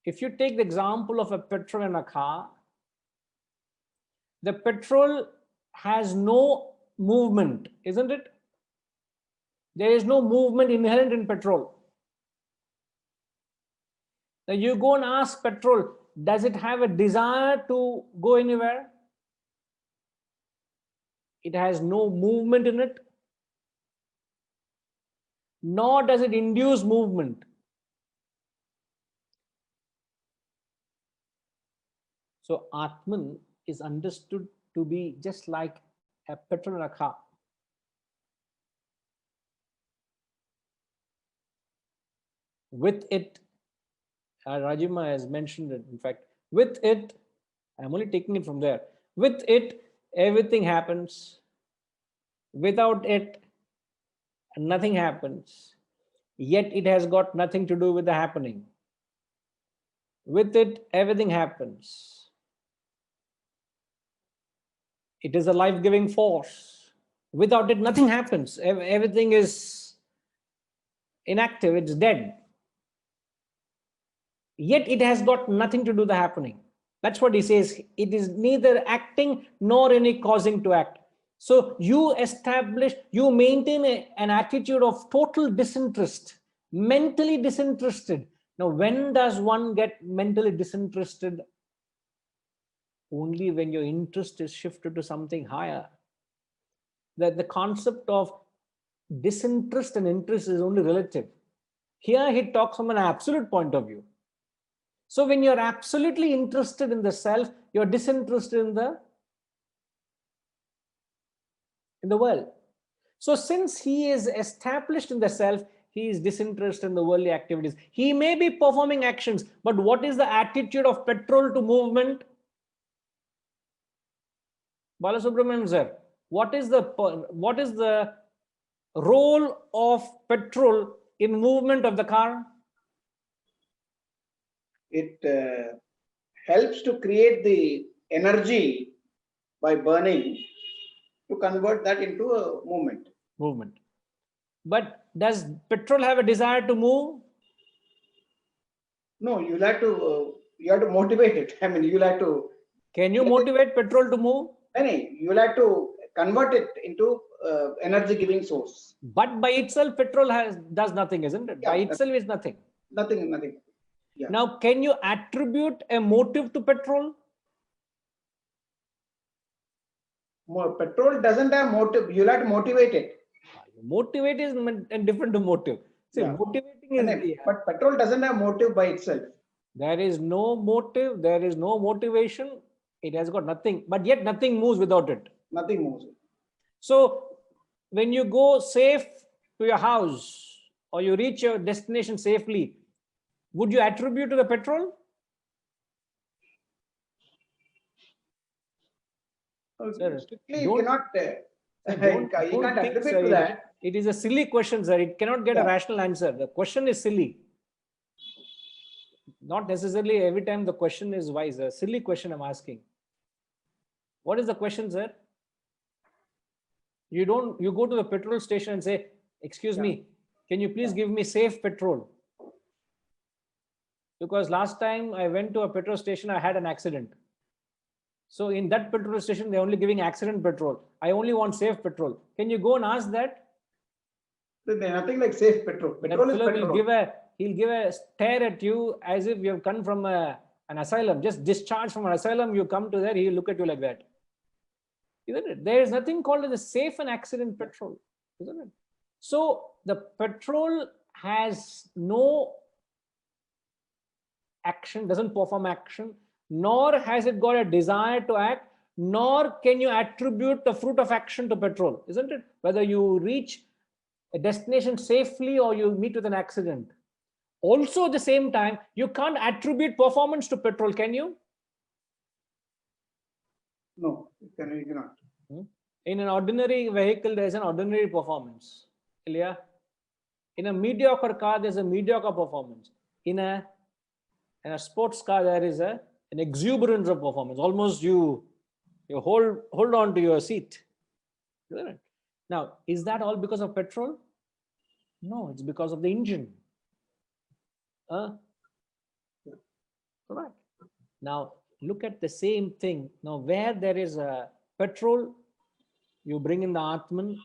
If you take the example of a petrol in a car, the petrol has no movement, isn't it? There is no movement inherent in petrol. Now you go and ask petrol, does it have a desire to go anywhere? It has no movement in it, nor does it induce movement. So Atman is understood to be just like a petrol in a car. With it, Rajima has mentioned it, in fact, with it, I'm only taking it from there. With it, everything happens. Without it, nothing happens. Yet it has got nothing to do with the happening. With it, everything happens. It is a life-giving force. Without it, nothing happens. Everything is inactive, it's dead. Yet it has got nothing to do with the happening. That's what he says. It is neither acting nor any causing to act. So you establish, you maintain an attitude of total disinterest, mentally disinterested. Now, when does one get mentally disinterested? Only when your interest is shifted to something higher. The concept of disinterest and interest is only relative. Here he talks from an absolute point of view. So when you're absolutely interested in the self, you're disinterested in the world. So since he is established in the self, he is disinterested in the worldly activities. He may be performing actions, but what is the attitude of petrol to movement? Balasubramanian sir, what is the role of petrol in movement of the car? It helps to create the energy by burning to convert that into a movement. Movement. But does petrol have a desire to move? No, you have to motivate it. I mean, you'll have to. Can you motivate petrol to move? No, you'll have to convert it into energy giving source. But by itself, petrol does nothing, isn't it? Yeah, By itself is nothing. Nothing. Yeah. Now, can you attribute a motive to petrol? Petrol doesn't have motive. You'll have to motivate it. Motivate is different to motive. See, Yeah. motivating is. But petrol doesn't have motive by itself. There is no motive. There is no motivation. It has got nothing. But yet nothing moves without it. Nothing moves. So when you go safe to your house or you reach your destination safely, would you attribute to the petrol? Sir, Strictly, you cannot. You can't attribute to that. It is a silly question, sir. It cannot get a rational answer. The question is silly. Not necessarily every time the question is wise. A silly question I'm asking. What is the question, sir? You go to the petrol station and say, excuse me, can you please give me safe petrol? Because last time I went to a petrol station, I had an accident. So in that petrol station, they're only giving accident petrol. I only want safe petrol. Can you go and ask that? There's nothing like safe petrol. Petrol is petrol. He'll give a stare at you as if you have come from an asylum. Just discharged from an asylum, you come to there, he'll look at you like that. Isn't it? There is nothing called as a safe and accident petrol. Isn't it? So the petrol has no action, doesn't perform action, nor has it got a desire to act, nor can you attribute the fruit of action to petrol, isn't it? Whether you reach a destination safely or you meet with an accident. Also at the same time, you can't attribute performance to petrol, can you? No, you cannot. In an ordinary vehicle, there is an ordinary performance. Ilya? In a mediocre car, there's a mediocre performance. In a sports car, there is an exuberance of performance. Almost you hold on to your seat. Isn't it? Now, is that all because of petrol? No, it's because of the engine. Correct. Now, look at the same thing. Now, where there is a petrol, you bring in the Atman.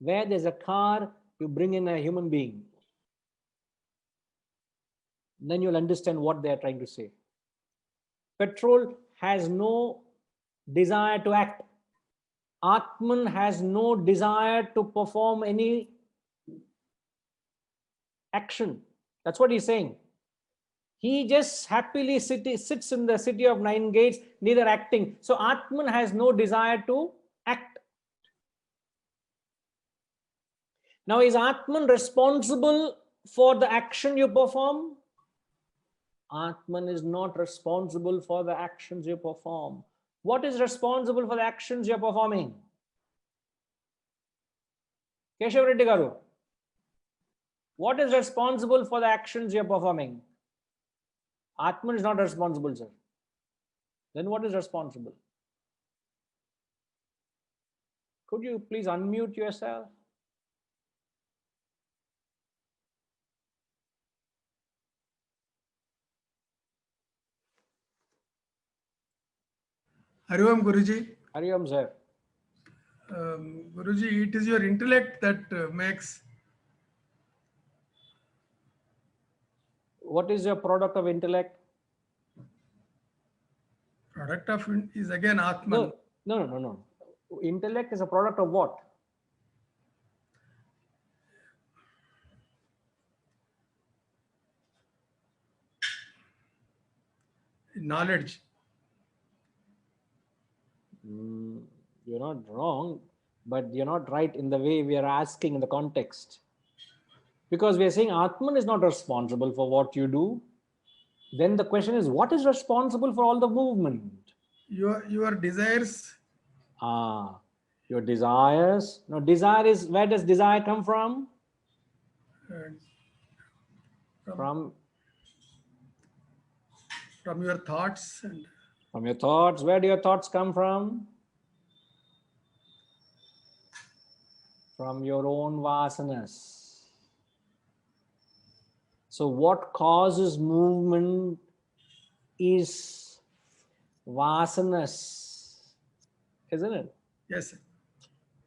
Where there's a car, you bring in a human being. Then you'll understand what they are trying to say. Petrol has no desire to act. Atman has no desire to perform any action. That's what he's saying. He just happily sits in the city of 9 gates, neither acting. So Atman has no desire to act. Now, is Atman responsible for the action you perform? Atman is not responsible for the actions you perform. What is responsible for the actions you're performing? Keshav Reddy Garu, what is responsible for the actions you're performing? Atman is not responsible, sir. Then what is responsible? Could you please unmute yourself? Hariom Guruji. Hariom, sir. Guruji, it is your intellect that makes. What is your product of intellect? Product of is again Atman. No. Intellect is a product of what? Knowledge. You're not wrong, but you're not right in the way we are asking in the context. Because we are saying Atman is not responsible for what you do. Then the question is, what is responsible for all the movement? Your desires. Your desires. Now, desire is, where does desire come from? From your thoughts. And from your thoughts. Where do your thoughts come from? From your own vasanas. So what causes movement is vasanas, isn't it? Yes, sir.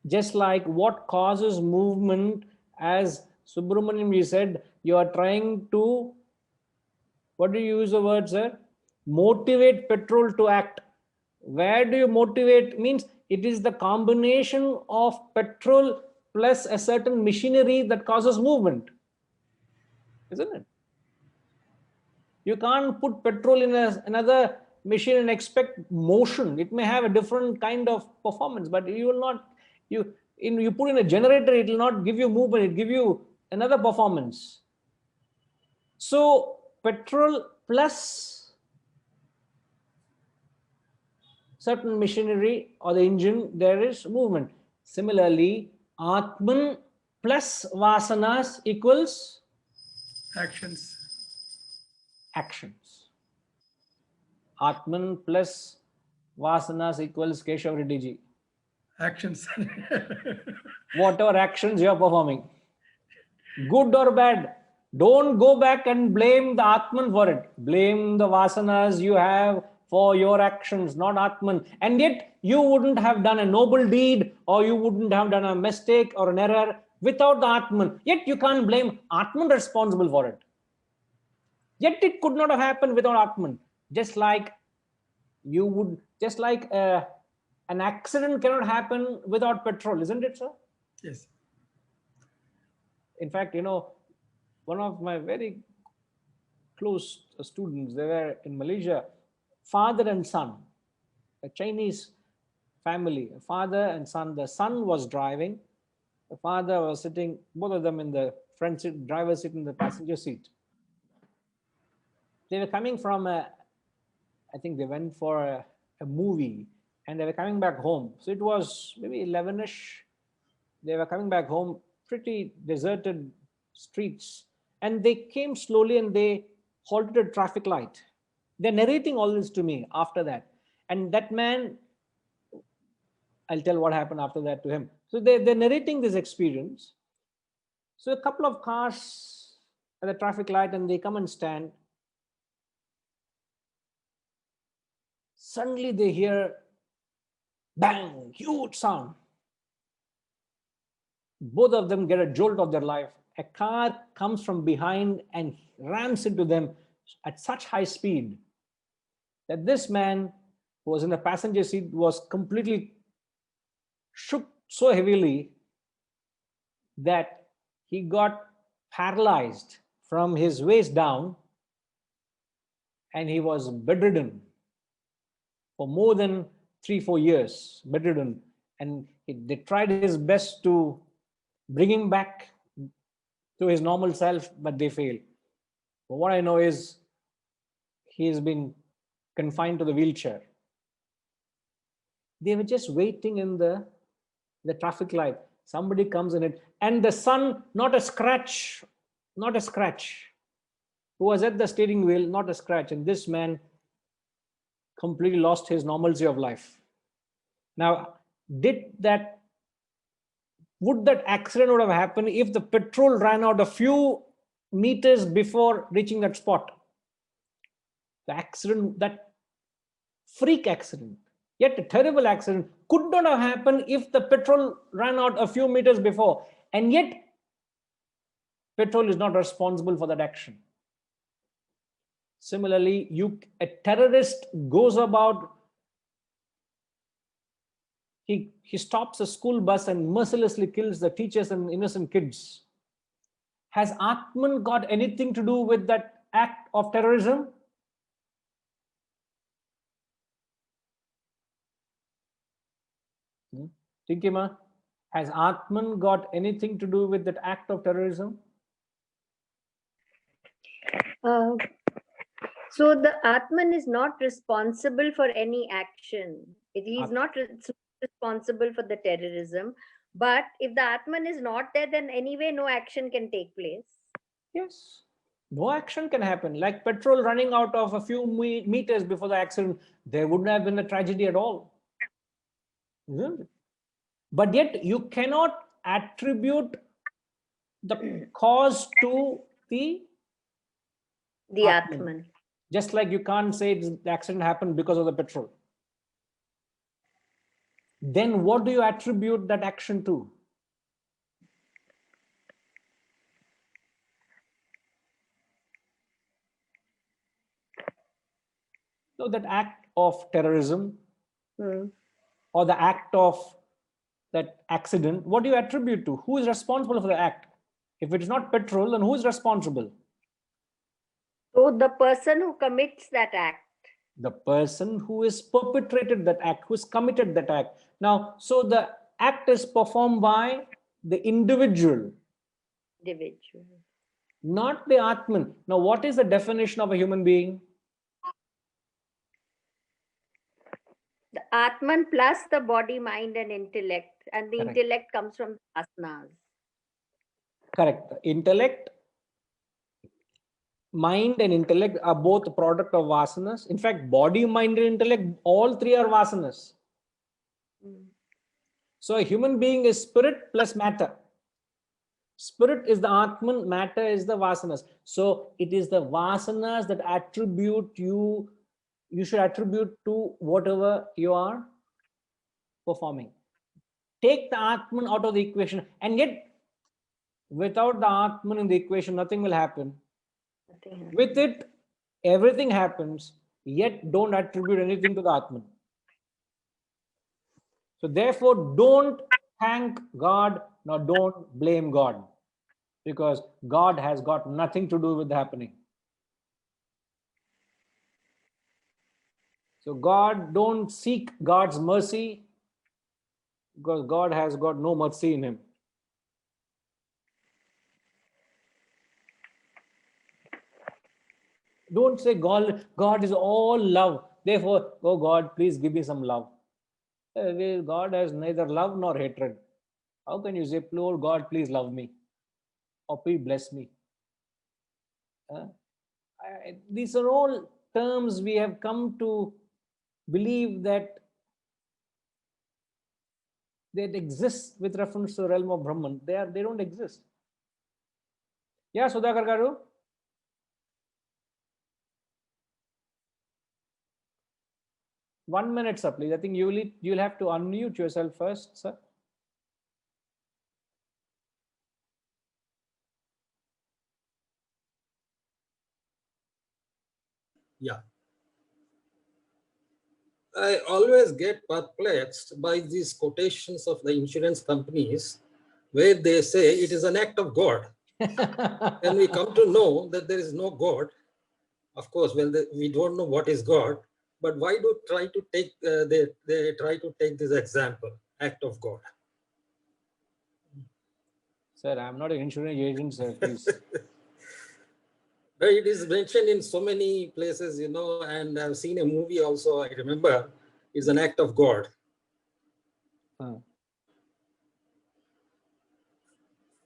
Just like what causes movement, as Subramaniam ji said, you are trying to, what do you use the word, sir? Motivate petrol to act. Where do you motivate? Means it is the combination of petrol plus a certain machinery that causes movement. Isn't it? You can't put petrol in another machine and expect motion. It may have a different kind of performance, but you will not, you put in a generator, it will not give you movement, it will give you another performance. So petrol plus certain machinery or the engine, there is movement. Similarly, Atman plus vasanas equals actions. Atman plus vasanas equals Keshav Reddy ji. Actions. Whatever actions you are performing, good or bad, don't go back and blame the Atman for it. Blame the vasanas you have for your actions, not Atman. And yet you wouldn't have done a noble deed, or you wouldn't have done a mistake or an error without the Atman. Yet you can't blame Atman responsible for it. Yet it could not have happened without Atman. Just like you would, just like an accident cannot happen without petrol, isn't it, sir? Yes. In fact, one of my very close students, they were in Malaysia, father and son, a Chinese family, a father and son. The son was driving, the father was sitting, both of them in the front seat, driver's seat in the passenger seat. They were coming from I think they went for a movie, and they were coming back home. So it was maybe 11ish. They were coming back home, pretty deserted streets, and they came slowly and they halted a traffic light. They're narrating all this to me after that. And that man, I'll tell what happened after that to him. So they're narrating this experience. So a couple of cars at the traffic light and they come and stand. Suddenly they hear bang, huge sound. Both of them get a jolt of their life. A car comes from behind and rams into them at such high speed that this man who was in the passenger seat was completely shook so heavily that he got paralyzed from his waist down, and he was bedridden for more than 3-4 years, bedridden. And they tried his best to bring him back to his normal self, but they failed. But what I know is he has been confined to the wheelchair. They were just waiting in the traffic light. Somebody comes in it, and the son, not a scratch, who was at the steering wheel, not a scratch. And this man completely lost his normalcy of life. Now, would that accident would have happened if the petrol ran out a few meters before reaching that spot? The accident, that freak accident, yet a terrible accident, could not have happened if the petrol ran out a few meters before. And yet, petrol is not responsible for that action. Similarly, a terrorist goes about, he stops a school bus and mercilessly kills the teachers and innocent kids. Has Atman got anything to do with that act of terrorism? Tinkima, has Atman got anything to do with that act of terrorism? So the Atman is not responsible for any action. He's not responsible for the terrorism. But if the Atman is not there, then anyway, no action can take place. Yes. No action can happen. Like petrol running out of a few meters before the accident, there wouldn't have been a tragedy at all. Isn't it? But yet you cannot attribute the cause to the Atman. Just like you can't say the accident happened because of the petrol. Then what do you attribute that action to? So that act of terrorism or the act of that accident, what do you attribute to? Who is responsible for the act? If it is not petrol, then who is responsible? So the person who commits that act. The person who is perpetrated that act, who has committed that act. Now, so the act is performed by the individual. Not the Atman. Now, what is the definition of a human being? The Atman plus the body, mind, and intellect. And the Correct. intellect comes from asanas. Correct. Intellect, mind, and intellect are both a product of vasanas. In fact, body, mind, and intellect, all three are vasanas. So a human being is spirit plus matter. Spirit is the Atman, matter is the vasanas. So it is the vasanas that attribute you should attribute to whatever you are performing. Take the Atman out of the equation, and yet without the Atman in the equation, nothing will happen. With it, everything happens, yet don't attribute anything to the Atman. So therefore, don't thank God, nor don't blame God, because God has got nothing to do with the happening. So don't seek God's mercy, because God has got no mercy in him. Don't say God is all love. Therefore, oh God, please give me some love. God has neither love nor hatred. How can you say, oh God, please love me? or please bless me. These are all terms we have come to believe that exist with reference to the realm of Brahman. They don't exist. Yeah, Sudhakar Garu? 1 minute, sir, please. I think you'll have to unmute yourself first, sir. Yeah. I always get perplexed by these quotations of the insurance companies where they say it is an act of God. And we come to know that there is no God. Of course, we don't know what is God, but why do try to take they try to take this example, act of God? Sir, I'm not an insurance agent, sir, please. But it is mentioned in so many places, you know, and I've seen a movie also, I remember, it's an act of God.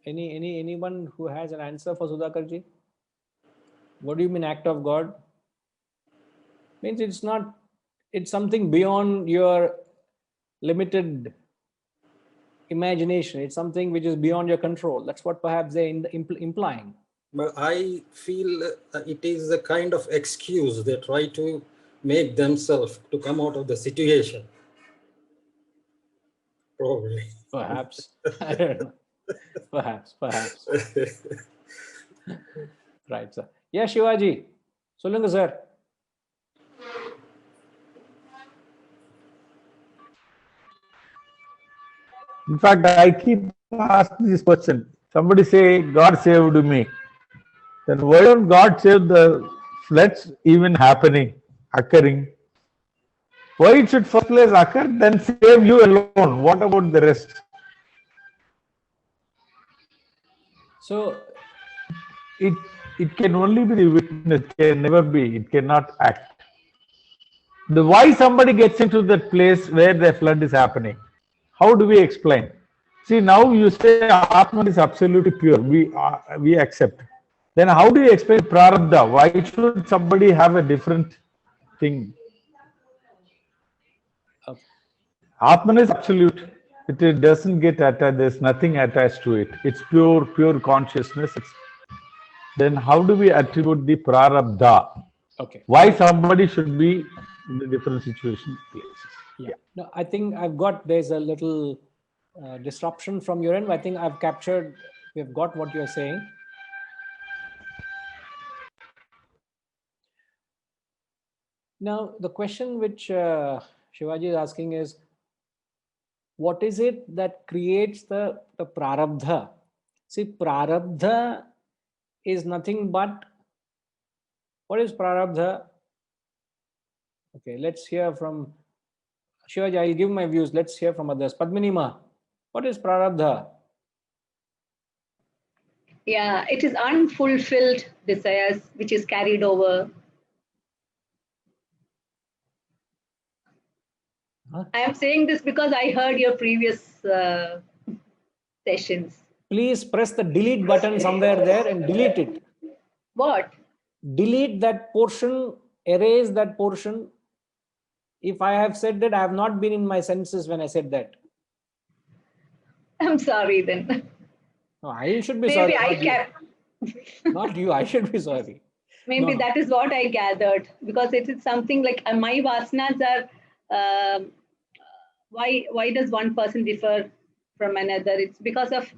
Anyone who has an answer for Sudhakarji? What do you mean act of God? Means it's something beyond your limited imagination. It's something which is beyond your control. That's what perhaps they're implying. But I feel it is a kind of excuse they try to make themselves to come out of the situation. Probably. Perhaps. I don't know. Perhaps. Right, sir. Yeah, Shivaji. Solunga, sir. In fact, I keep asking this question. Somebody say, God saved me. Then why don't God save the floods even occurring? Why it should first place occur, then save you alone? What about the rest? So it can only be the witness, it can never be, it cannot act. The why somebody gets into that place where the flood is happening, how do we explain? See, now you say Atman is absolutely pure, we accept. Then how do you explain Prarabdha? Why should somebody have a different thing? Atman is absolute. It doesn't get attached, there's nothing attached to it. It's pure consciousness. Then how do we attribute the Prarabdha? Okay. Why somebody should be in a different situation? Yeah. No, I think there's a little disruption from your end. I think we've got what you're saying. Now, the question which Shivaji is asking is, what is it that creates the prarabdha? See, prarabdha is nothing but, what is prarabdha? Okay, let's hear from Shivaji. I'll give my views. Let's hear from others. Padmini Ma, what is prarabdha? Yeah, it is unfulfilled desires which is carried over. Huh? I am saying this because I heard your previous sessions. Please press the delete button somewhere there and delete it. What? Delete that portion, erase that portion. If I have said that, I have not been in my senses when I said that. I'm sorry then. No, I should be Maybe sorry. I kept. Not you, I should be sorry. Maybe that is what I gathered, because it is something like my vasanas are, why does one person differ from another? It's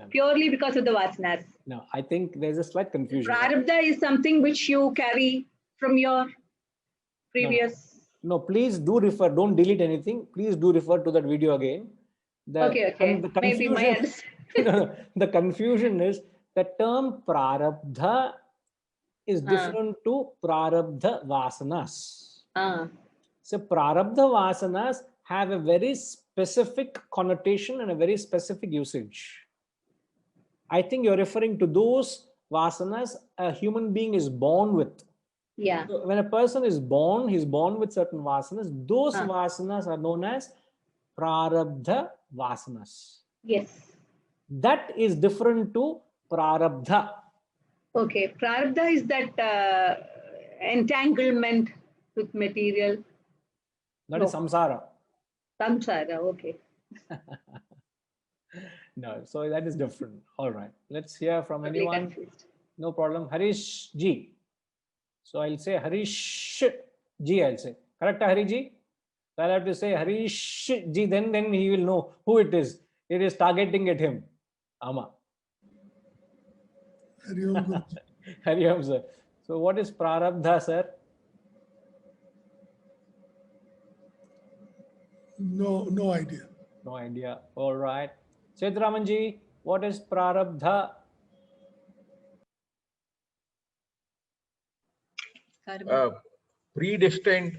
purely because of the vasanas. No, I think there's a slight confusion. Prarabdha is something which you carry from your previous. No, please do refer, don't delete anything. Please do refer to that video again. Okay. And the confusion, Maybe the confusion is the term prarabdha is different to prarabdha vasanas. So prarabdha vasanas have a very specific connotation and a very specific usage. I think you're referring to those vasanas a human being is born with. Yeah. So when a person is born, he's born with certain vasanas. Those vasanas are known as prarabdha vasanas. Yes. That is different to Prarabdha. Okay, prarabdha is that entanglement with material. That is samsara. Samsara, okay. No, so that is different. All right. Let's hear from anyone. Confused. No problem. Harish G. So I'll say Harish G. I'll say. Correct, Harish G? So I'll have to say Harish G. Then he will know who it is. It is targeting at him. Ama. Hari Om Guruji. Hari Om, sir. So what is Prarabdha, sir? No idea. No idea. All right. Setramanji, what is Prarabdha? Predestined.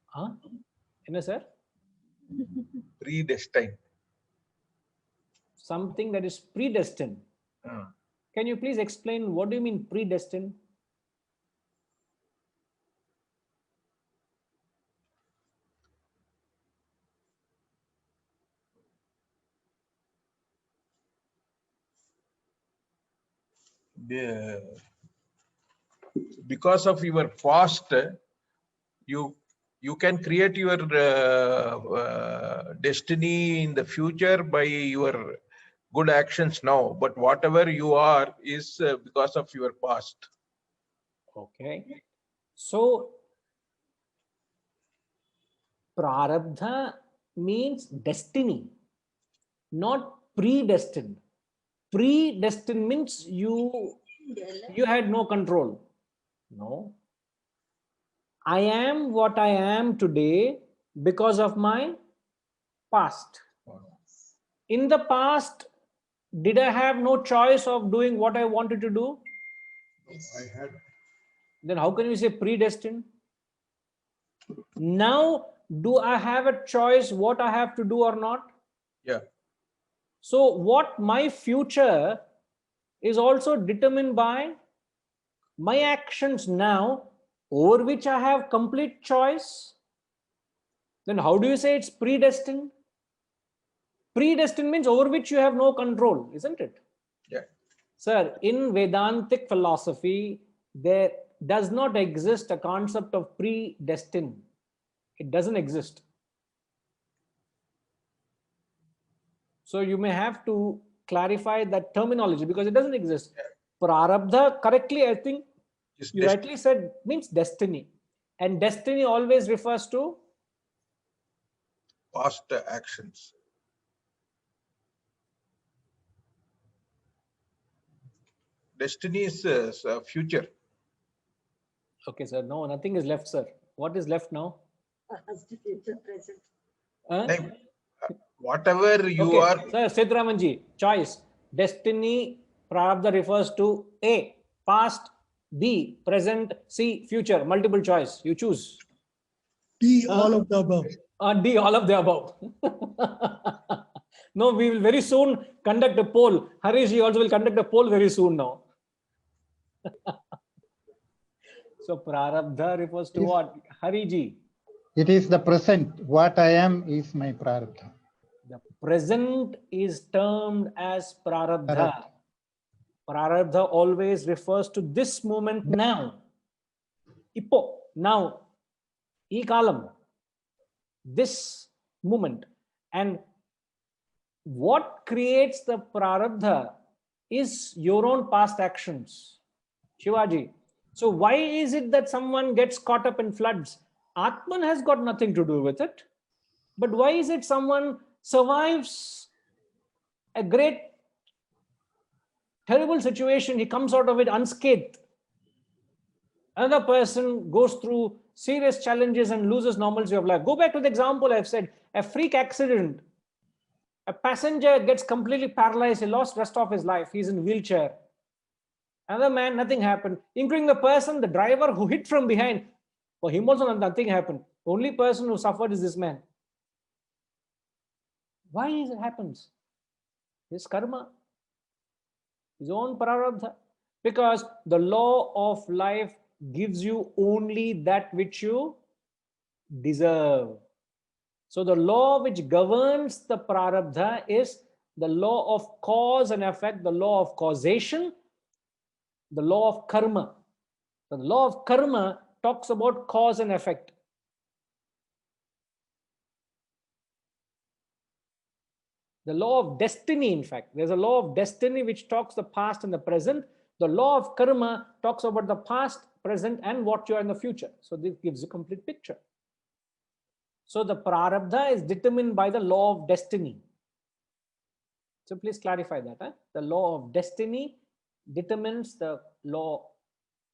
Huh? Sir? Predestined. Something that is predestined. Can you please explain what do you mean predestined? Because of your past, you can create your destiny in the future by your good actions now, but whatever you are is because of your past. Okay. So Prarabdha means destiny, not predestined. Predestined means you had no control. No. I am what I am today because of my past. In the past, did I have no choice of doing what I wanted to do? I had. Then how can you say predestined? Now, do I have a choice what I have to do or not? Yeah. So what my future is also determined by my actions now, over which I have complete choice. Then how do you say it's predestined? Predestined means over which you have no control, isn't it? Yeah. Sir, in Vedantic philosophy, there does not exist a concept of predestined. It doesn't exist. So you may have to clarify that terminology because it doesn't exist. Prarabdha, correctly, I think you rightly said, means destiny. And destiny always refers to Past actions. Destiny is future. Okay, sir. No, nothing is left, sir. What is left now? Past, future, present. Like, whatever you Okay, are. sir, Setramanji, choice. Destiny, Prarabdha refers to A, past, B, present, C, future. Multiple choice. You choose. D, all of the above. D, all of the above. No, we will very soon conduct a poll. Harishji also will conduct a poll very soon now. So Prarabdha refers to what? Hariji. It is the present. What I am is my prarabdha. The present is termed as Prarabdha. Correct. Prarabdha always refers to this moment now. Ippo, now. E kalam. This moment. And what creates the Prarabdha is your own past actions. Shivaji. So why is it that someone gets caught up in floods? Atman has got nothing to do with it. But why is it someone survives a great, terrible situation, he comes out of it unscathed? Another person goes through serious challenges and loses normalcy of life. Go back to the example I've said, a freak accident. A passenger gets completely paralyzed, he lost rest of his life, he's in wheelchair. Another man, nothing happened, including the person, the driver who hit from behind. For him also nothing happened. The only person who suffered is this man. Why it happens? His karma, his own prarabdha. Because the law of life gives you only that which you deserve. So the law which governs the prarabdha is the law of cause and effect, the law of causation, the law of karma. The law of karma talks about cause and effect. The law of destiny, in fact, there's a law of destiny which talks the past and the present. The law of karma talks about the past, present, and what you are in the future. So this gives a complete picture. So the prarabdha is determined by the law of destiny. So please clarify that. The law of destiny determines the law.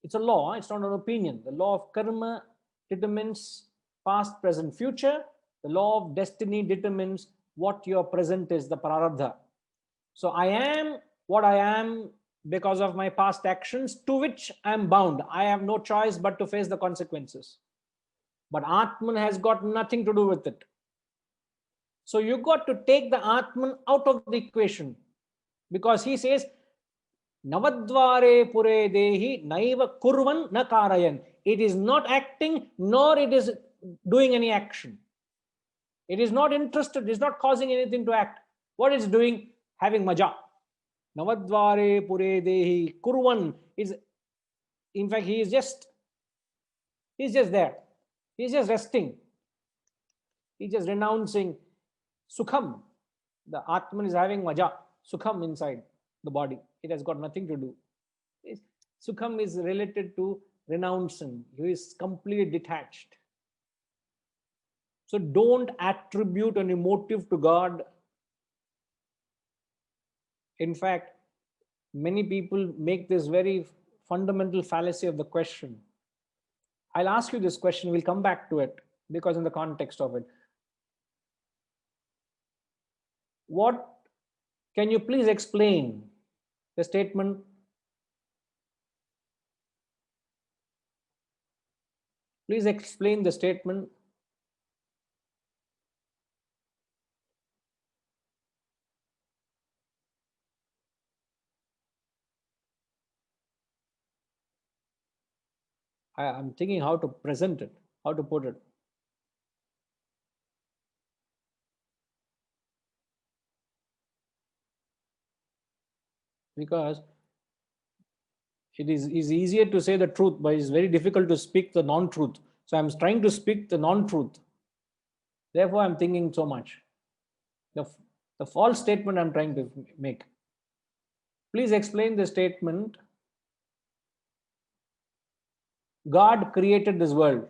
It's a law, it's not an opinion. The law of karma determines past, present, future. The law of destiny determines what your present is, the prarabdha. So I am what I am because of my past actions, to which I am bound. I have no choice but to face the consequences. But Atman has got nothing to do with it. So you got to take the Atman out of the equation, because he says, Navadvare pure dehi naiva kurvan na karayan. It is not acting, nor it is doing any action. It is not interested, it is not causing anything to act. What it's doing? Having maja. Navadvare pure dehi kurvan is, in fact, he's just there. He's just resting. He's just renouncing sukham. The Atman is having maja, sukham inside the body. It has got nothing to do. Sukham is related to renouncing. He is completely detached. So don't attribute an emotive to God. In fact, many people make this very fundamental fallacy of the question. I'll ask you this question, we'll come back to it because in the context of it. What can you please explain the statement? Please explain the statement. I'm thinking how to present it, how to put it. Because it is easier to say the truth, but it's very difficult to speak the non-truth. So I'm trying to speak the non-truth. Therefore, I'm thinking so much. The false statement I'm trying to make. Please explain the statement. God created this world.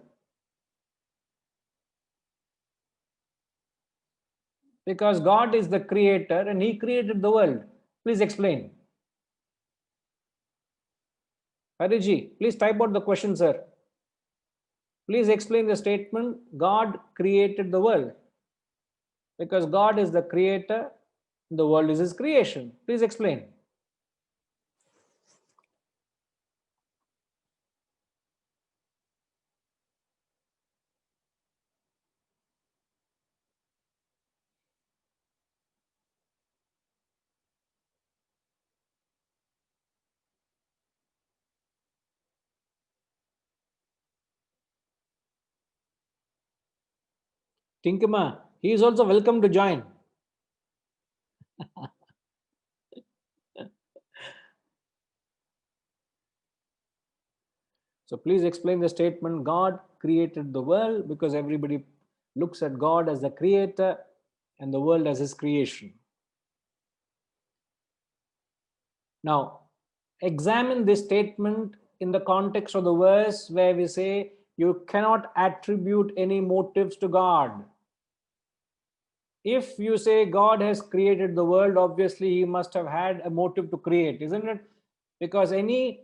Because God is the creator and he created the world. Please explain. Hariji, please type out the question, sir. Please explain the statement, God created the world. Because God is the creator, the world is his creation. Please explain. Tinkama, he is also welcome to join. So please explain the statement, God created the world, because everybody looks at God as the creator and the world as his creation. Now, examine this statement in the context of the verse where we say you cannot attribute any motives to God. If you say God has created the world, obviously he must have had a motive to create, isn't it? Because any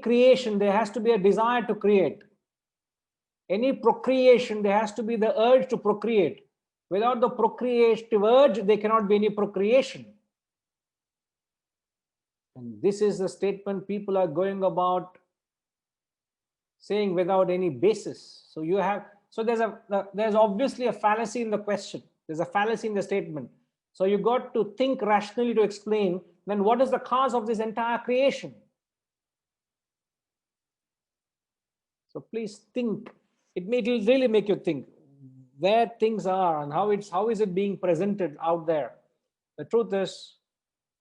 creation, there has to be a desire to create. Any procreation, there has to be the urge to procreate. Without the procreative urge, there cannot be any procreation. And this is the statement people are going about saying without any basis. So there's obviously a fallacy in the question. There's a fallacy in the statement. So you got to think rationally to explain, then what is the cause of this entire creation? So please think. It will really make you think where things are and how is it being presented out there. The truth is,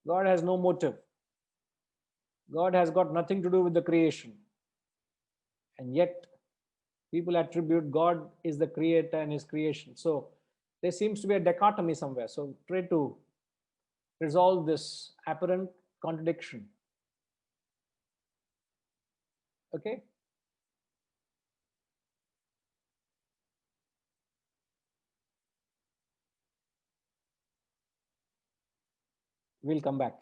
God has no motive. God has got nothing to do with the creation. And yet, people attribute God is the creator and his creation. So, there seems to be a dichotomy somewhere. So, try to resolve this apparent contradiction. Okay? We'll come back.